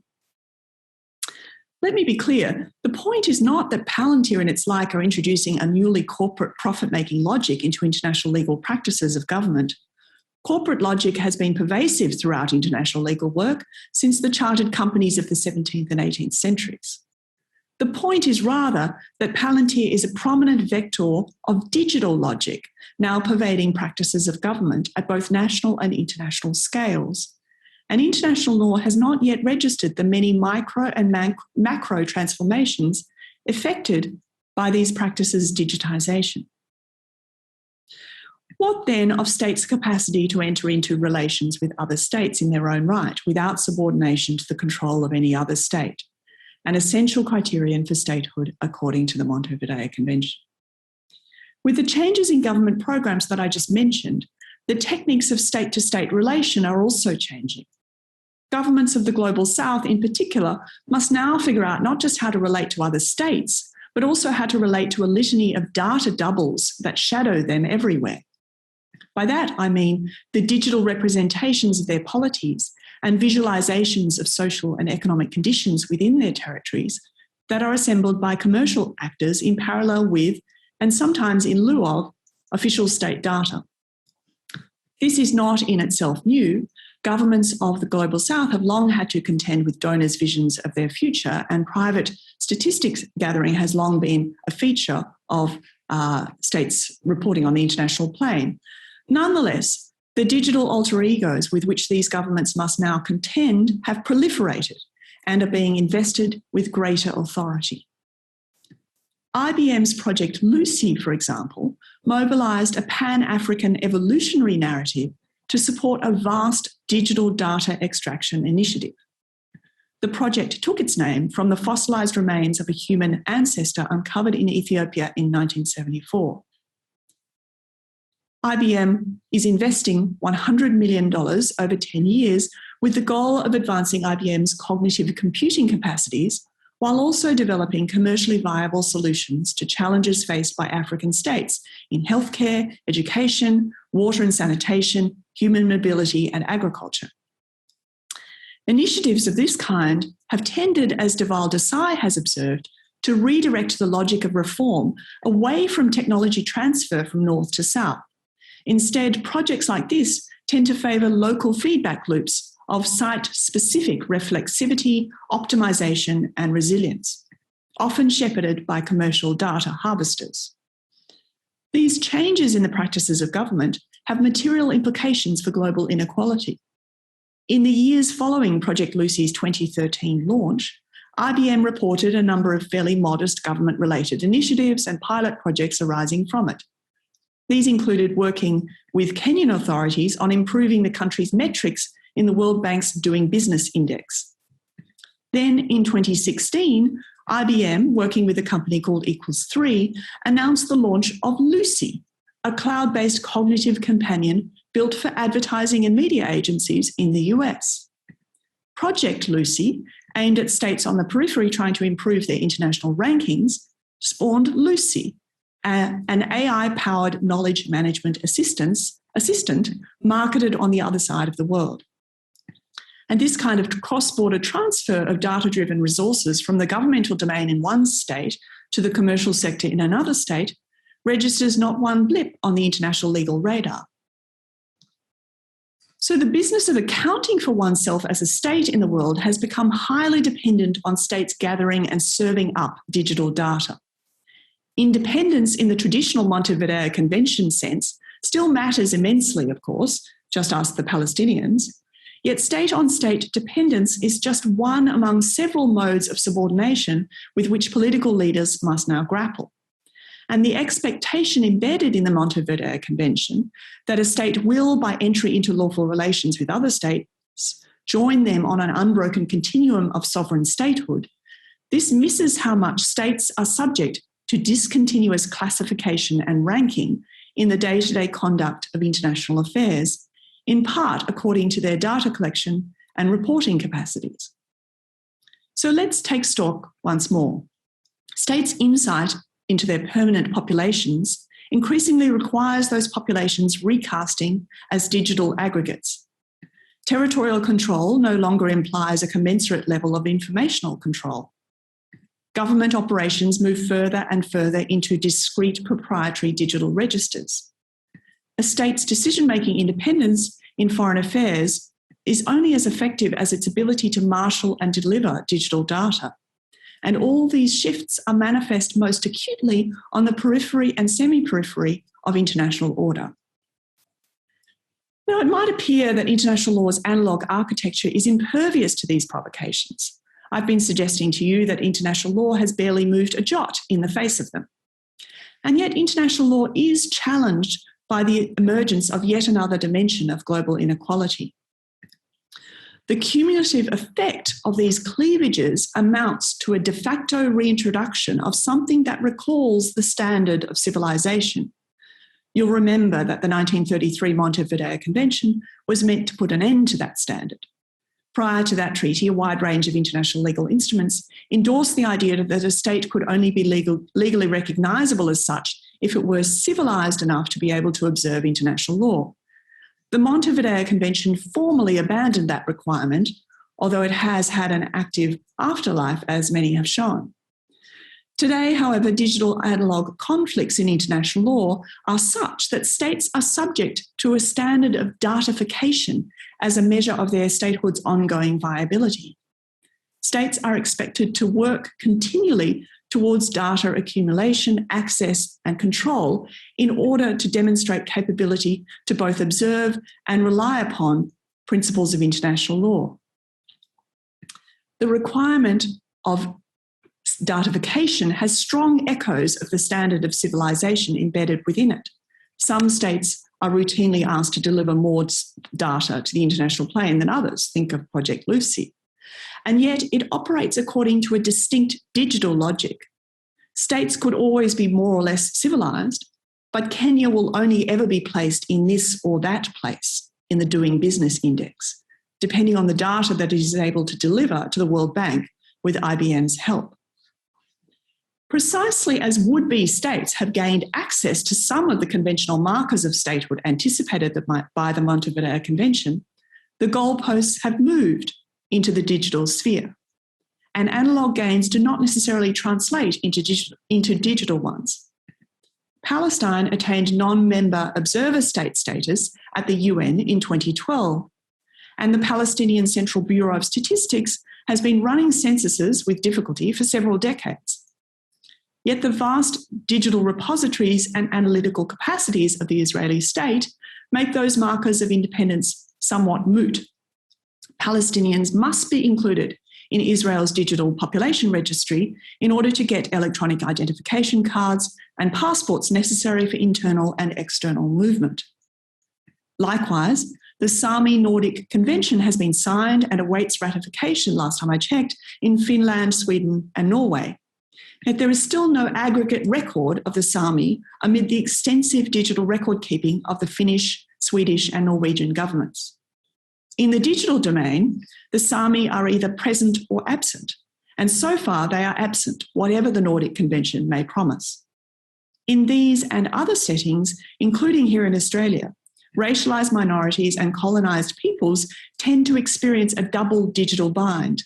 Let me be clear, the point is not that Palantir and its like are introducing a newly corporate profit-making logic into international legal practices of government. Corporate logic has been pervasive throughout international legal work since the chartered companies of the 17th and 18th centuries. The point is rather that Palantir is a prominent vector of digital logic, now pervading practices of government at both national and international scales. and international law has not yet registered the many micro and macro transformations effected by these practices' digitisation. What then of states' capacity to enter into relations with other states in their own right without subordination to the control of any other state? An essential criterion for statehood according to the Montevideo Convention. With the changes in government programs that I just mentioned, the techniques of state-to-state relation are also changing. Governments of the Global South in particular must now figure out not just how to relate to other states, but also how to relate to a litany of data doubles that shadow them everywhere. By that, I mean the digital representations of their polities and visualizations of social and economic conditions within their territories that are assembled by commercial actors in parallel with, and sometimes in lieu of, official state data. This is not in itself new. Governments of the Global South have long had to contend with donors' visions of their future, and private statistics gathering has long been a feature of states reporting on the international plane. Nonetheless, the digital alter egos with which these governments must now contend have proliferated and are being invested with greater authority. IBM's Project Lucy, for example, mobilised a Pan-African evolutionary narrative to support a vast digital data extraction initiative. The project took its name from the fossilised remains of a human ancestor uncovered in Ethiopia in 1974. IBM is investing $100 million over 10 years with the goal of advancing IBM's cognitive computing capacities while also developing commercially viable solutions to challenges faced by African states in healthcare, education, water and sanitation, human mobility and agriculture. Initiatives of this kind have tended, as Deval Desai has observed, to redirect the logic of reform away from technology transfer from north to south. Instead, projects like this tend to favour local feedback loops of site-specific reflexivity, optimisation and resilience, often shepherded by commercial data harvesters. These changes in the practices of government have material implications for global inequality. In the years following Project Lucy's 2013 launch, IBM reported a number of fairly modest government-related initiatives and pilot projects arising from it. These included working with Kenyan authorities on improving the country's metrics in the World Bank's Doing Business Index. Then in 2016, IBM, working with a company called Equals3, announced the launch of Lucy, a cloud-based cognitive companion built for advertising and media agencies in the US. Project Lucy, aimed at states on the periphery trying to improve their international rankings, spawned Lucy, an AI-powered knowledge management assistant marketed on the other side of the world. And this kind of cross-border transfer of data-driven resources from the governmental domain in one state to the commercial sector in another state registers not one blip on the international legal radar. So the business of accounting for oneself as a state in the world has become highly dependent on states gathering and serving up digital data. Independence in the traditional Montevideo Convention sense still matters immensely, of course, just ask the Palestinians, yet state-on-state dependence is just one among several modes of subordination with which political leaders must now grapple. And the expectation embedded in the Montevideo Convention that a state will, by entry into lawful relations with other states, join them on an unbroken continuum of sovereign statehood, this misses how much states are subject to discontinuous classification and ranking in the day-to-day conduct of international affairs, in part according to their data collection and reporting capacities. So let's take stock once more. States' insight into their permanent populations increasingly requires those populations recasting as digital aggregates. Territorial control no longer implies a commensurate level of informational control. Government operations move further and further into discrete proprietary digital registers. A state's decision-making independence in foreign affairs is only as effective as its ability to marshal and deliver digital data. And all these shifts are manifest most acutely on the periphery and semi-periphery of international order. Now, it might appear that international law's analogue architecture is impervious to these provocations. I've been suggesting to you that international law has barely moved a jot in the face of them. And yet international law is challenged by the emergence of yet another dimension of global inequality. The cumulative effect of these cleavages amounts to a de facto reintroduction of something that recalls the standard of civilization. You'll remember that the 1933 Montevideo Convention was meant to put an end to that standard. Prior to that treaty, a wide range of international legal instruments endorsed the idea that a state could only be legally recognisable as such if it were civilised enough to be able to observe international law. The Montevideo Convention formally abandoned that requirement, although it has had an active afterlife, as many have shown. Today, however, digital analogue conflicts in international law are such that states are subject to a standard of datification as a measure of their statehood's ongoing viability. States are expected to work continually towards data accumulation, access, and control in order to demonstrate capability to both observe and rely upon principles of international law. The requirement of datification has strong echoes of the standard of civilization embedded within it. Some states are routinely asked to deliver more data to the international plane than others. Think of Project Lucy. And yet it operates according to a distinct digital logic. States could always be more or less civilised, but Kenya will only ever be placed in this or that place in the Doing Business Index, depending on the data that it is able to deliver to the World Bank with IBM's help. Precisely as would-be states have gained access to some of the conventional markers of statehood anticipated by the Montevideo Convention, the goalposts have moved into the digital sphere. And analogue gains do not necessarily translate into digital ones. Palestine attained non-member observer state status at the UN in 2012, and the Palestinian Central Bureau of Statistics has been running censuses with difficulty for several decades. Yet the vast digital repositories and analytical capacities of the Israeli state make those markers of independence somewhat moot. Palestinians must be included in Israel's digital population registry in order to get electronic identification cards and passports necessary for internal and external movement. Likewise, the Sami-Nordic Convention has been signed and awaits ratification, last time I checked, in Finland, Sweden, and Norway. Yet there is still no aggregate record of the Sami amid the extensive digital record keeping of the Finnish, Swedish, and Norwegian governments. In the digital domain, the Sami are either present or absent, and so far they are absent, whatever the Nordic Convention may promise. In these and other settings, including here in Australia, racialised minorities and colonised peoples tend to experience a double digital bind.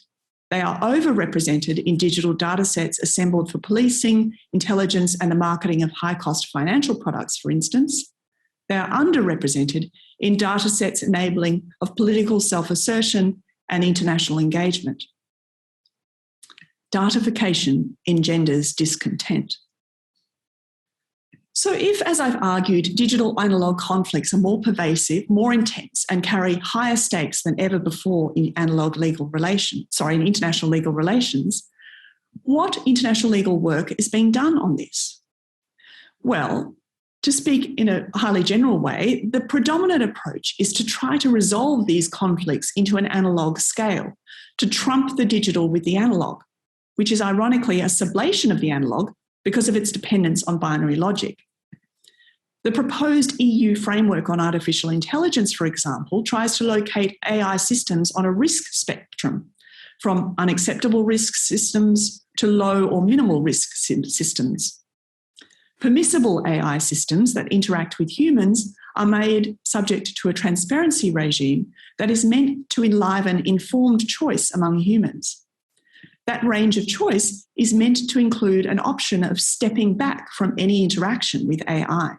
They are overrepresented in digital datasets assembled for policing, intelligence, and the marketing of high-cost financial products, for instance. They are underrepresented in datasets enabling of political self-assertion and international engagement. Datification engenders discontent. So if, as I've argued, digital analogue conflicts are more pervasive, more intense, and carry higher stakes than ever before in international legal relations, what international legal work is being done on this? Well, to speak in a highly general way, the predominant approach is to try to resolve these conflicts into an analogue scale, to trump the digital with the analogue, which is ironically a sublation of the analogue because of its dependence on binary logic. The proposed EU framework on artificial intelligence, for example, tries to locate AI systems on a risk spectrum, from unacceptable risk systems to low or minimal risk systems. Permissible AI systems that interact with humans are made subject to a transparency regime that is meant to enliven informed choice among humans. That range of choice is meant to include an option of stepping back from any interaction with AI.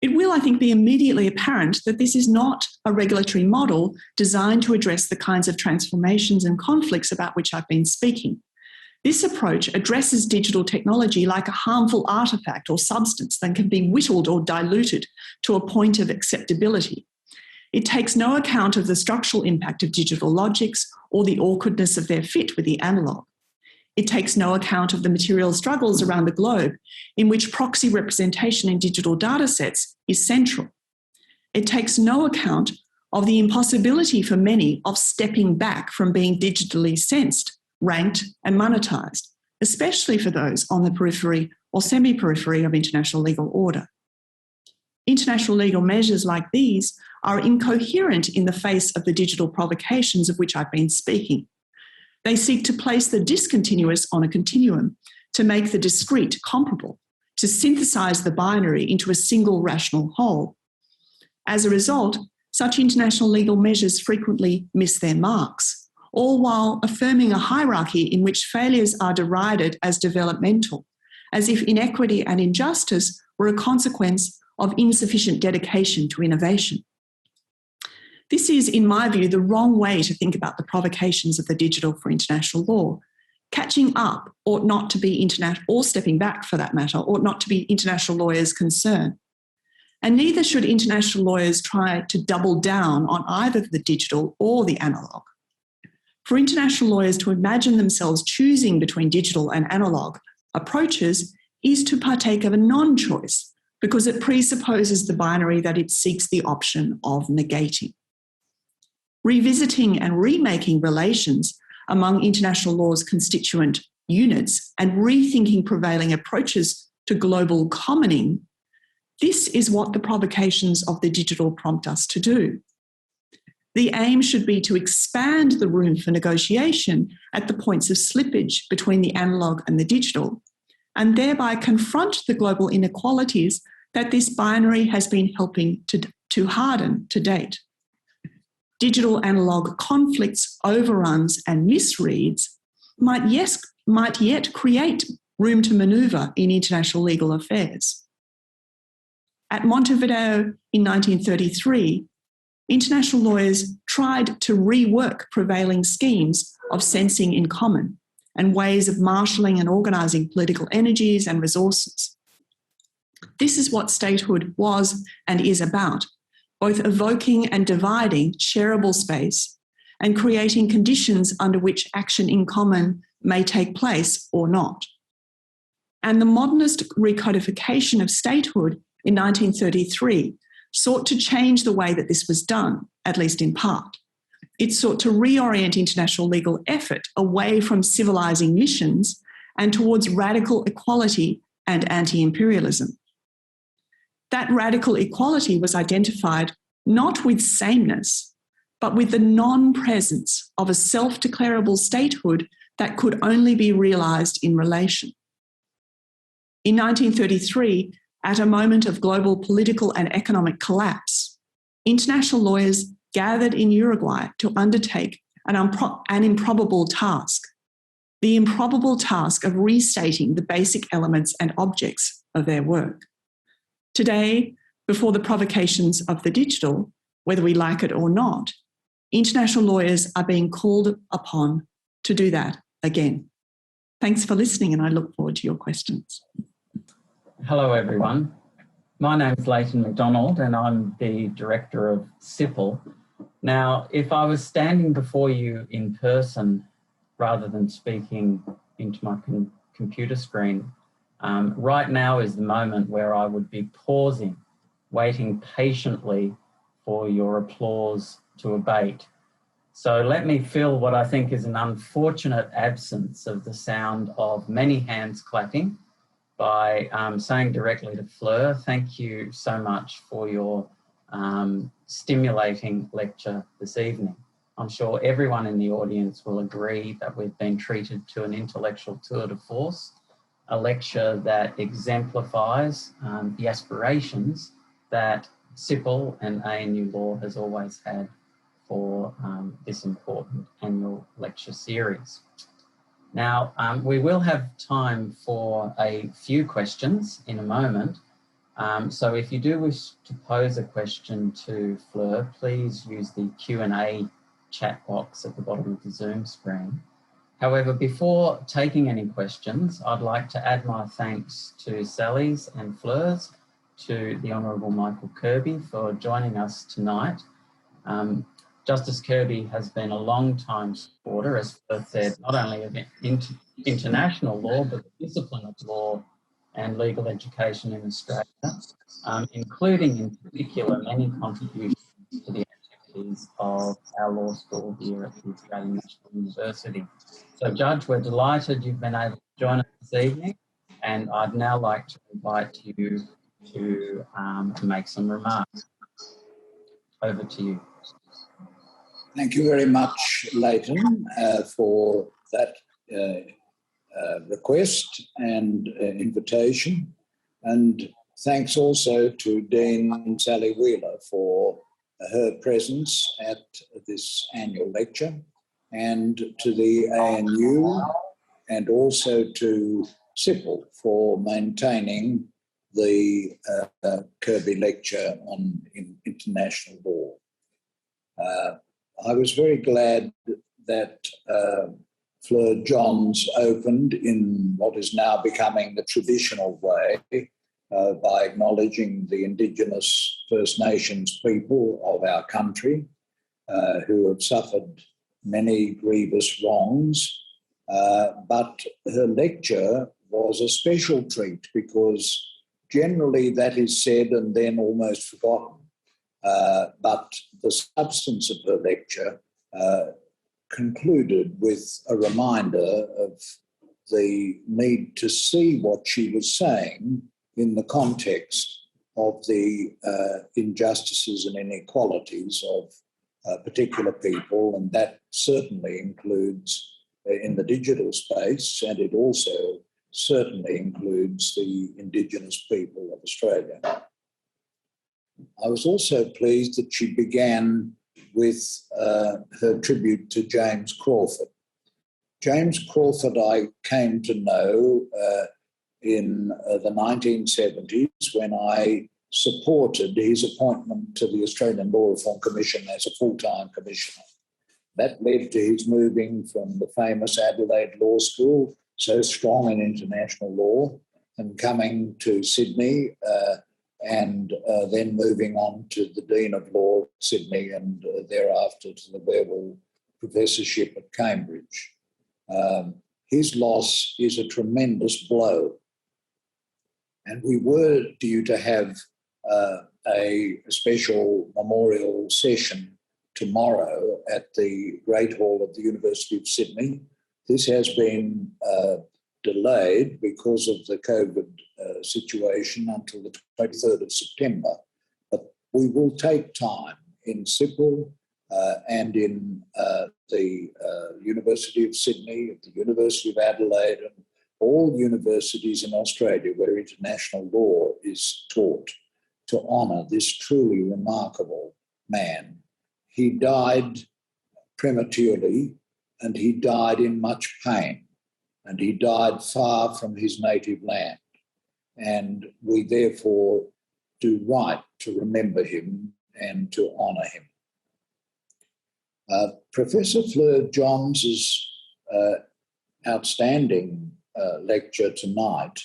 It will, I think, be immediately apparent that this is not a regulatory model designed to address the kinds of transformations and conflicts about which I've been speaking. This approach addresses digital technology like a harmful artefact or substance that can be whittled or diluted to a point of acceptability. It takes no account of the structural impact of digital logics or the awkwardness of their fit with the analogue. It takes no account of the material struggles around the globe in which proxy representation in digital datasets is central. It takes no account of the impossibility for many of stepping back from being digitally sensed, ranked and monetised, especially for those on the periphery or semi-periphery of international legal order. International legal measures like these are incoherent in the face of the digital provocations of which I've been speaking. They seek to place the discontinuous on a continuum, to make the discrete comparable, to synthesise the binary into a single rational whole. As a result, such international legal measures frequently miss their marks, all while affirming a hierarchy in which failures are derided as developmental, as if inequity and injustice were a consequence of insufficient dedication to innovation. This is, in my view, the wrong way to think about the provocations of the digital for international law. Catching up ought not to be or stepping back for that matter, ought not to be international lawyers' concern. And neither should international lawyers try to double down on either the digital or the analogue. For international lawyers to imagine themselves choosing between digital and analogue approaches is to partake of a non-choice because it presupposes the binary that it seeks the option of negating. Revisiting and remaking relations among international law's constituent units and rethinking prevailing approaches to global commoning, this is what the provocations of the digital prompt us to do. The aim should be to expand the room for negotiation at the points of slippage between the analogue and the digital, and thereby confront the global inequalities that this binary has been helping to harden to date. Digital analogue conflicts, overruns, and misreads might yet create room to manoeuvre in international legal affairs. At Montevideo in 1933, international lawyers tried to rework prevailing schemes of sensing in common and ways of marshalling and organising political energies and resources. This is what statehood was and is about, both evoking and dividing shareable space and creating conditions under which action in common may take place or not. And the modernist recodification of statehood in 1933 sought to change the way that this was done, at least in part. It sought to reorient international legal effort away from civilising missions and towards radical equality and anti-imperialism. That radical equality was identified not with sameness, but with the non-presence of a self-declarable statehood that could only be realised in relation. In 1933, at a moment of global political and economic collapse, international lawyers gathered in Uruguay to undertake an improbable task, the improbable task of restating the basic elements and objects of their work. Today, before the provocations of the digital, whether we like it or not, international lawyers are being called upon to do that again. Thanks for listening, and I look forward to your questions. Hello, everyone. My name is Leighton Mcdonald, and I'm the Director of CIPL. Now, if I was standing before you in person rather than speaking into my computer screen, right now is the moment where I would be pausing, waiting patiently for your applause to abate. So let me fill what I think is an unfortunate absence of the sound of many hands clapping by saying directly to Fleur, thank you so much for your stimulating lecture this evening. I'm sure everyone in the audience will agree that we've been treated to an intellectual tour de force, a lecture that exemplifies the aspirations that CIPL and ANU Law has always had for this important annual lecture series. Now, we will have time for a few questions in a moment. So if you do wish to pose a question to Fleur, please use the Q&A chat box at the bottom of the Zoom screen. However, before taking any questions, I'd like to add my thanks to Sally's and Fleur's, to the Honourable Michael Kirby for joining us tonight. Justice Kirby has been a long-time supporter, as Fleur said, not only of international law, but the discipline of law and legal education in Australia, including in particular many contributions to the activities of our law school here at the Australian National University. So, Judge, we're delighted you've been able to join us this evening, and I'd now like to invite you to make some remarks. Over to you. Thank you very much, Leighton, for that request and invitation. And thanks also to Dean Sally Wheeler for her presence at this annual lecture, and to the ANU, and also to SIPL for maintaining the Kirby lecture on international law. I was very glad that Fleur Johns opened in what is now becoming the traditional way by acknowledging the Indigenous First Nations people of our country who have suffered many grievous wrongs. But her lecture was a special treat because generally that is said and then almost forgotten. But the substance of her lecture concluded with a reminder of the need to see what she was saying in the context of the injustices and inequalities of particular people, and that certainly includes in the digital space, and it also certainly includes the Indigenous people of Australia. I was also pleased that she began with her tribute to James Crawford. James Crawford I came to know in the 1970s when I supported his appointment to the Australian Law Reform Commission as a full-time commissioner. That led to his moving from the famous Adelaide Law School, so strong in international law, and coming to Sydney and then moving on to the Dean of Law at Sydney and thereafter to the Webble Professorship at Cambridge. His loss is a tremendous blow. And we were due to have a special memorial session tomorrow at the Great Hall of the University of Sydney. This has been delayed because of the COVID situation until the 23rd of September. But we will take time in SIPL and in the University of Sydney, at the University of Adelaide, and all universities in Australia where international law is taught, to honour this truly remarkable man. He died prematurely and he died in much pain, and he died far from his native land. And we therefore do right to remember him and to honour him. Professor Fleur Johns' outstanding lecture tonight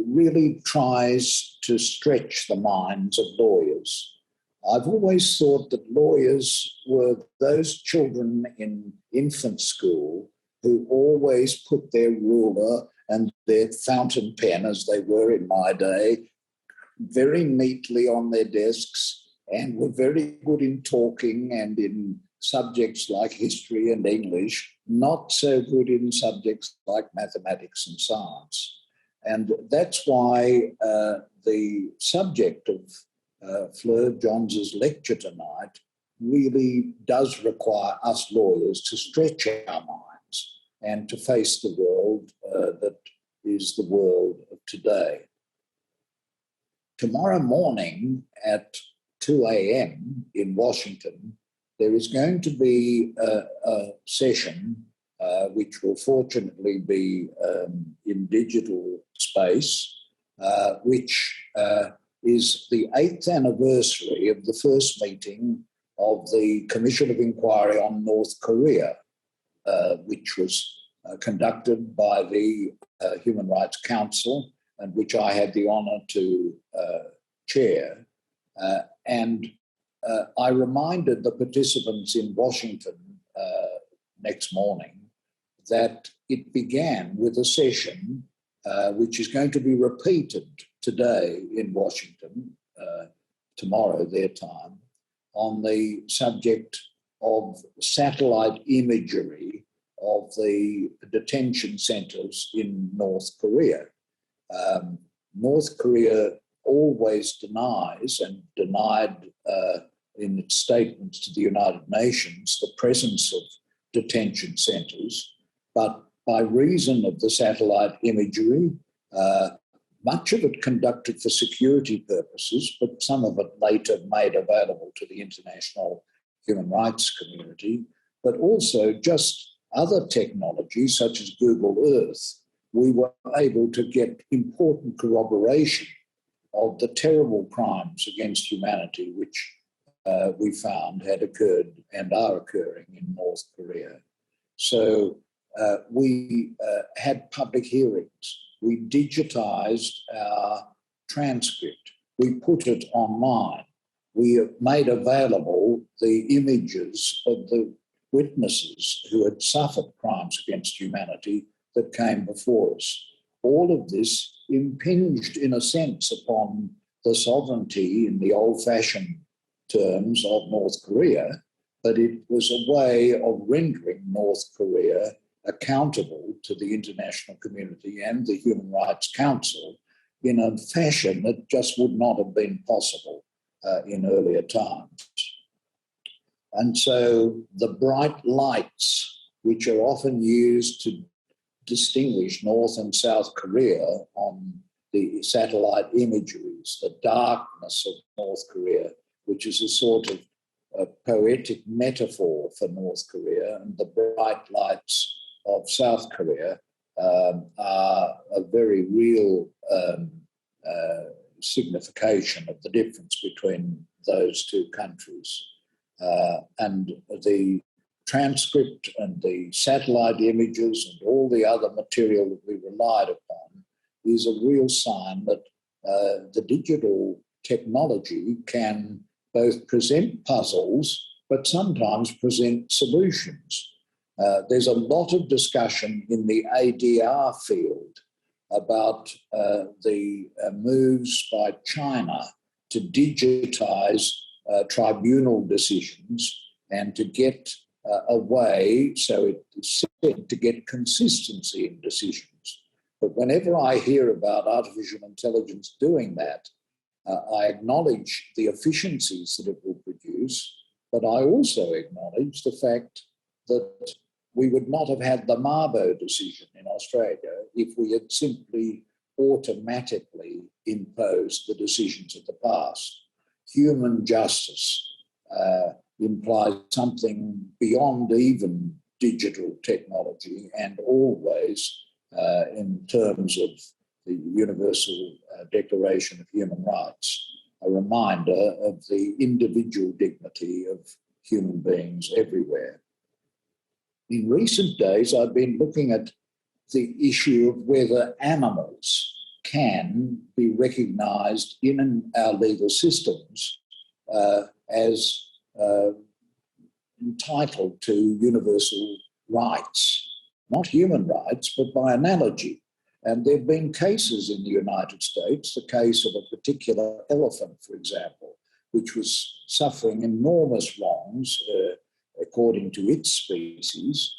really tries to stretch the minds of lawyers. I've always thought that lawyers were those children in infant school who always put their ruler and their fountain pen, as they were in my day, very neatly on their desks, and were very good in talking and in subjects like history and English, not so good in subjects like mathematics and science. And that's why the subject of Fleur Johns' lecture tonight really does require us lawyers to stretch our minds and to face the world that is the world of today. Tomorrow morning at 2 a.m. in Washington, there is going to be a session which will fortunately be in digital space, which is the 8th anniversary of the first meeting of the Commission of Inquiry on North Korea, which was conducted by the Human Rights Council, and which I had the honour to chair. And I reminded the participants in Washington next morning that it began with a session which is going to be repeated today in Washington, tomorrow their time, on the subject of satellite imagery of the detention centres in North Korea. North Korea always denies and denied in its statements to the United Nations the presence of detention centres, but by reason of the satellite imagery, much of it conducted for security purposes, but some of it later made available to the international human rights community, but also just other technologies such as Google Earth, we were able to get important corroboration of the terrible crimes against humanity which we found had occurred and are occurring in North Korea. So we had public hearings. We digitised our transcript. We put it online. We made available the images of the witnesses who had suffered crimes against humanity that came before us. All of this impinged, in a sense, upon the sovereignty in the old-fashioned terms of North Korea, but it was a way of rendering North Korea accountable to the international community and the Human Rights Council in a fashion that just would not have been possible in earlier times. And so the bright lights, which are often used to distinguish North and South Korea on the satellite imageries, the darkness of North Korea, which is a sort of a poetic metaphor for North Korea, and the bright lights of South Korea are a very real signification of the difference between those two countries. And the transcript and the satellite images and all the other material that we relied upon is a real sign that the digital technology can both present puzzles but sometimes present solutions. There's a lot of discussion in the ADR field about the moves by China to digitize tribunal decisions and to get a way, so it's said, to get consistency in decisions. But whenever I hear about artificial intelligence doing that, I acknowledge the efficiencies that it will produce, but I also acknowledge the fact that we would not have had the Mabo decision in Australia if we had simply automatically imposed the decisions of the past. Human justice implies something beyond even digital technology, and always in terms of the Universal Declaration of Human Rights, a reminder of the individual dignity of human beings everywhere. In recent days, I've been looking at the issue of whether animals can be recognised in our legal systems as entitled to universal rights, not human rights, but by analogy. And there have been cases in the United States, the case of a particular elephant, for example, which was suffering enormous wrongs according to its species.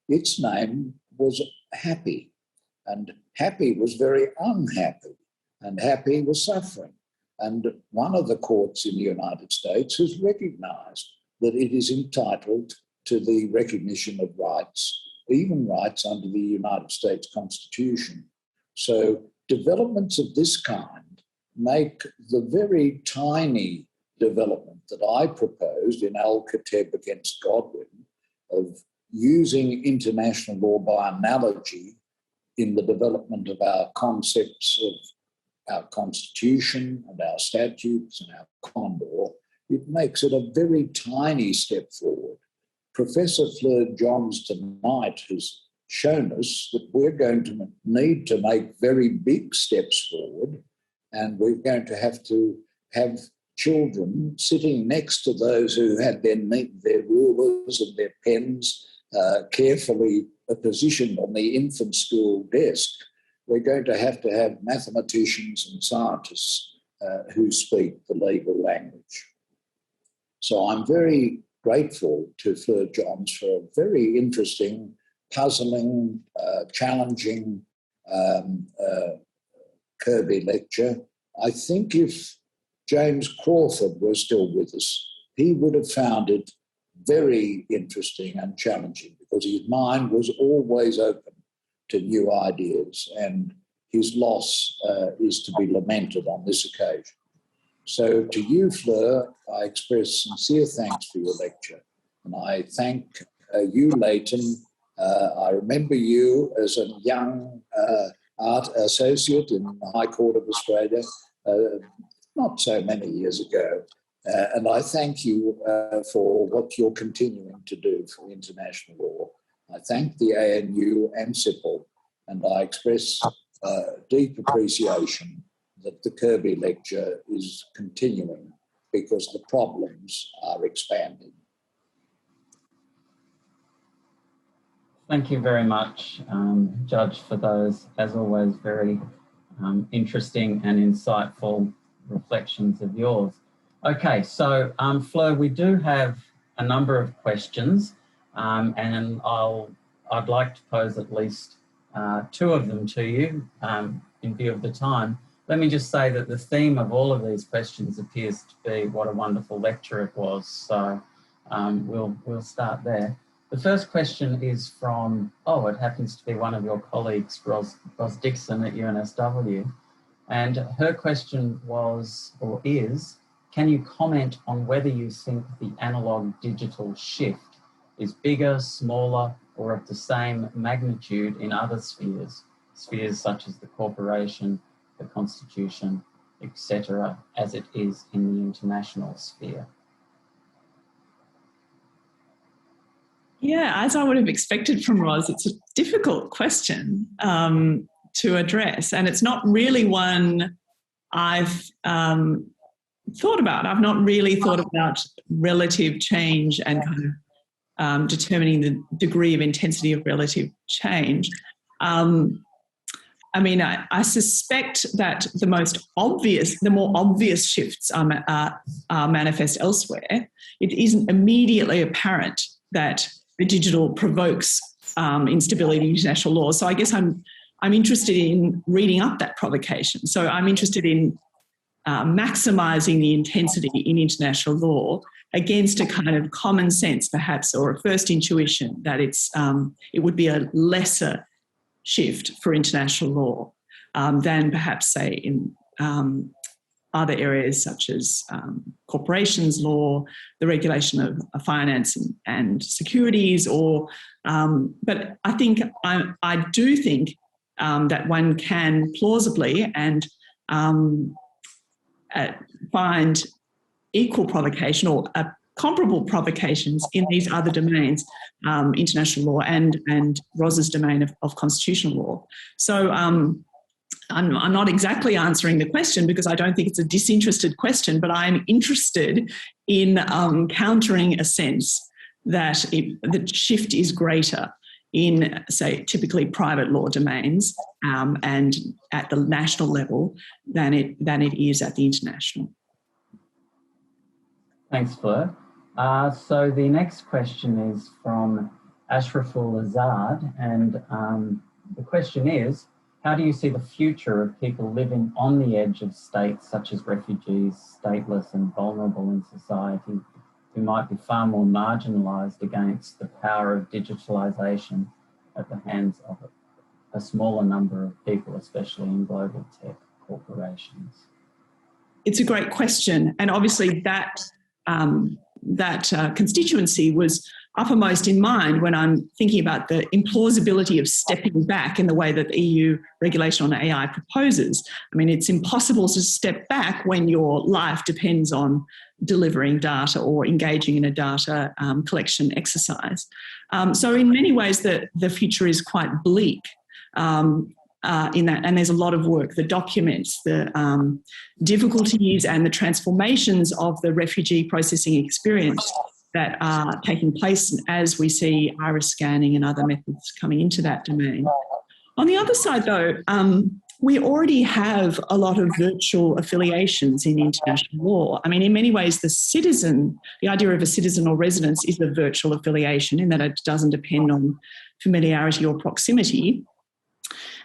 Its name was Happy, and Happy was very unhappy, and Happy was suffering. And one of the courts in the United States has recognised that it is entitled to the recognition of rights, even rights under the United States Constitution. So developments of this kind make the very tiny development that I proposed in Al-Kateb against Godwin of using international law by analogy in the development of our concepts of our constitution and our statutes and our common law, it makes it a very tiny step forward. Professor Fleur Johns tonight has shown us that we're going to need to make very big steps forward, and we're going to have children sitting next to those who had their rulers and their pens carefully positioned on the infant school desk. We're going to have mathematicians and scientists who speak the legal language. So I'm very grateful to Fleur Johns for a very interesting, puzzling, challenging Kirby lecture. I think if James Crawford was still with us, he would have found it very interesting and challenging because his mind was always open to new ideas, and his loss is to be lamented on this occasion. So to you, Fleur, I express sincere thanks for your lecture, and I thank you, Leighton. I remember you as a young art associate in the High Court of Australia not so many years ago. And I thank you for what you're continuing to do for international law. I thank the ANU and CIPL, and I express deep appreciation that the Kirby lecture is continuing because the problems are expanding. Thank you very much, Judge, for those, as always, very interesting and insightful reflections of yours. Okay, so Fleur, we do have a number of questions, and I'd like to pose at least two of them to you in view of the time. Let me just say that the theme of all of these questions appears to be what a wonderful lecture it was. So we'll start there. The first question is from, it happens to be one of your colleagues, Ros Dixon at UNSW. And her question was, or is, can you comment on whether you think the analog digital shift is bigger, smaller, or of the same magnitude in other spheres such as the corporation, the constitution, etc., as it is in the international sphere? Yeah, as I would have expected from Ros, it's a difficult question to address, and it's not really one I've thought about. I've not really thought about relative change and kind of determining the degree of intensity of relative change. I mean, I suspect that the more obvious shifts are manifest elsewhere. It isn't immediately apparent that the digital provokes instability in international law. So I guess I'm interested in reading up that provocation. So I'm interested in maximising the intensity in international law against a kind of common sense, perhaps, or a first intuition that it would be a lesser shift for international law than perhaps, say, in other areas such as corporations law, the regulation of finance and securities, but I think I do think that one can plausibly and find equal provocation or comparable provocations in these other domains, international law and Ros's domain of constitutional law. So I'm not exactly answering the question because I don't think it's a disinterested question, but I'm interested in countering a sense that the shift is greater in, say, typically private law domains and at the national level than it is at the international. Thanks, Fleur. So the next question is from Ashraful Azad, and the question is, how do you see the future of people living on the edge of states such as refugees, stateless and vulnerable in society, who might be far more marginalised against the power of digitalisation at the hands of a smaller number of people, especially in global tech corporations? It's a great question, and obviously that constituency was uppermost in mind when I'm thinking about the implausibility of stepping back in the way that the EU regulation on AI proposes. I mean, it's impossible to step back when your life depends on delivering data or engaging in a data collection exercise. So in many ways, the future is quite bleak. In that, and there's a lot of work that documents the difficulties and the transformations of the refugee processing experience that are taking place as we see iris scanning and other methods coming into that domain. On the other side, though, we already have a lot of virtual affiliations in international law. I mean, in many ways, the idea of a citizen or residence is a virtual affiliation in that it doesn't depend on familiarity or proximity.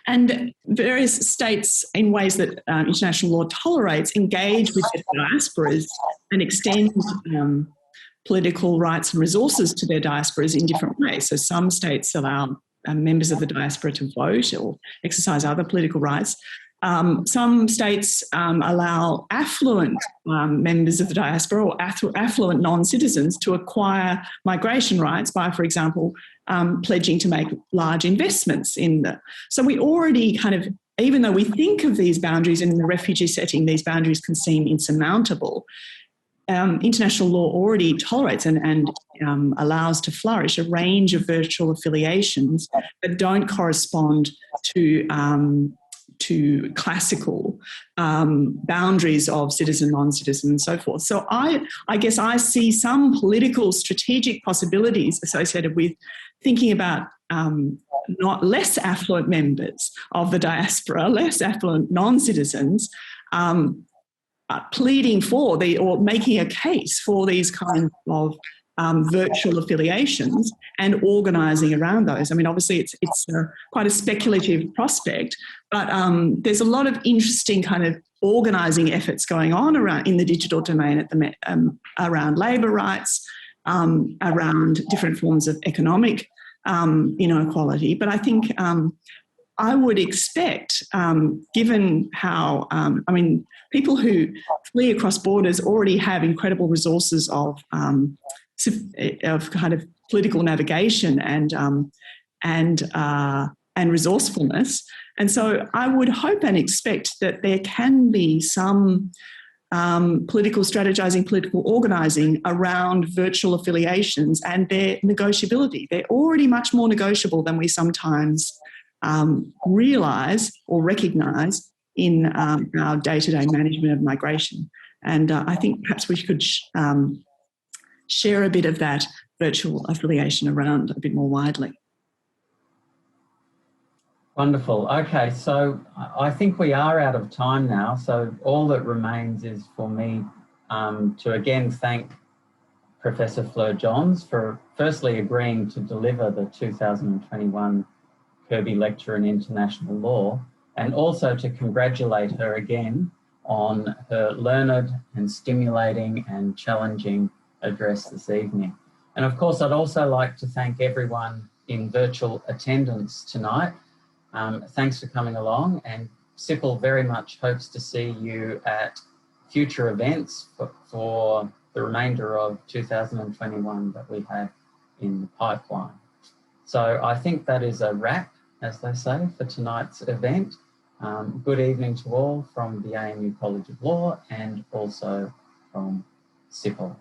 And various states, in ways that international law tolerates, engage with their diasporas and extend political rights and resources to their diasporas in different ways. So some states allow members of the diaspora to vote or exercise other political rights. Some states allow affluent members of the diaspora or affluent non-citizens to acquire migration rights by, for example, pledging to make large investments in the... So we already kind of, even though we think of these boundaries and in the refugee setting, these boundaries can seem insurmountable, international law already tolerates and allows to flourish a range of virtual affiliations that don't correspond to classical boundaries of citizen, non-citizen, and so forth. So I guess I see some political strategic possibilities associated with thinking about not less affluent members of the diaspora, less affluent non-citizens, pleading for or making a case for these kinds of virtual affiliations and organising around those. I mean, obviously it's quite a speculative prospect, but there's a lot of interesting kind of organising efforts going on around in the digital domain around labour rights, around different forms of economic inequality. But I think I would expect, given how, people who flee across borders already have incredible resources of kind of political navigation and resourcefulness. And so I would hope and expect that there can be some political strategizing, political organising around virtual affiliations and their negotiability. They're already much more negotiable than we sometimes realise or recognise in our day-to-day management of migration. And I think perhaps we could share a bit of that virtual affiliation around a bit more widely. Wonderful. Okay, so I think we are out of time now. So all that remains is for me to again thank Professor Fleur Johns for firstly agreeing to deliver the 2021 Kirby Lecture in International Law, and also to congratulate her again on her learned and stimulating and challenging address this evening. And of course, I'd also like to thank everyone in virtual attendance tonight. Thanks for coming along, and CIPL very much hopes to see you at future events for the remainder of 2021 that we have in the pipeline. So I think that is a wrap, as they say, for tonight's event. Good evening to all from the ANU College of Law and also from CIPL.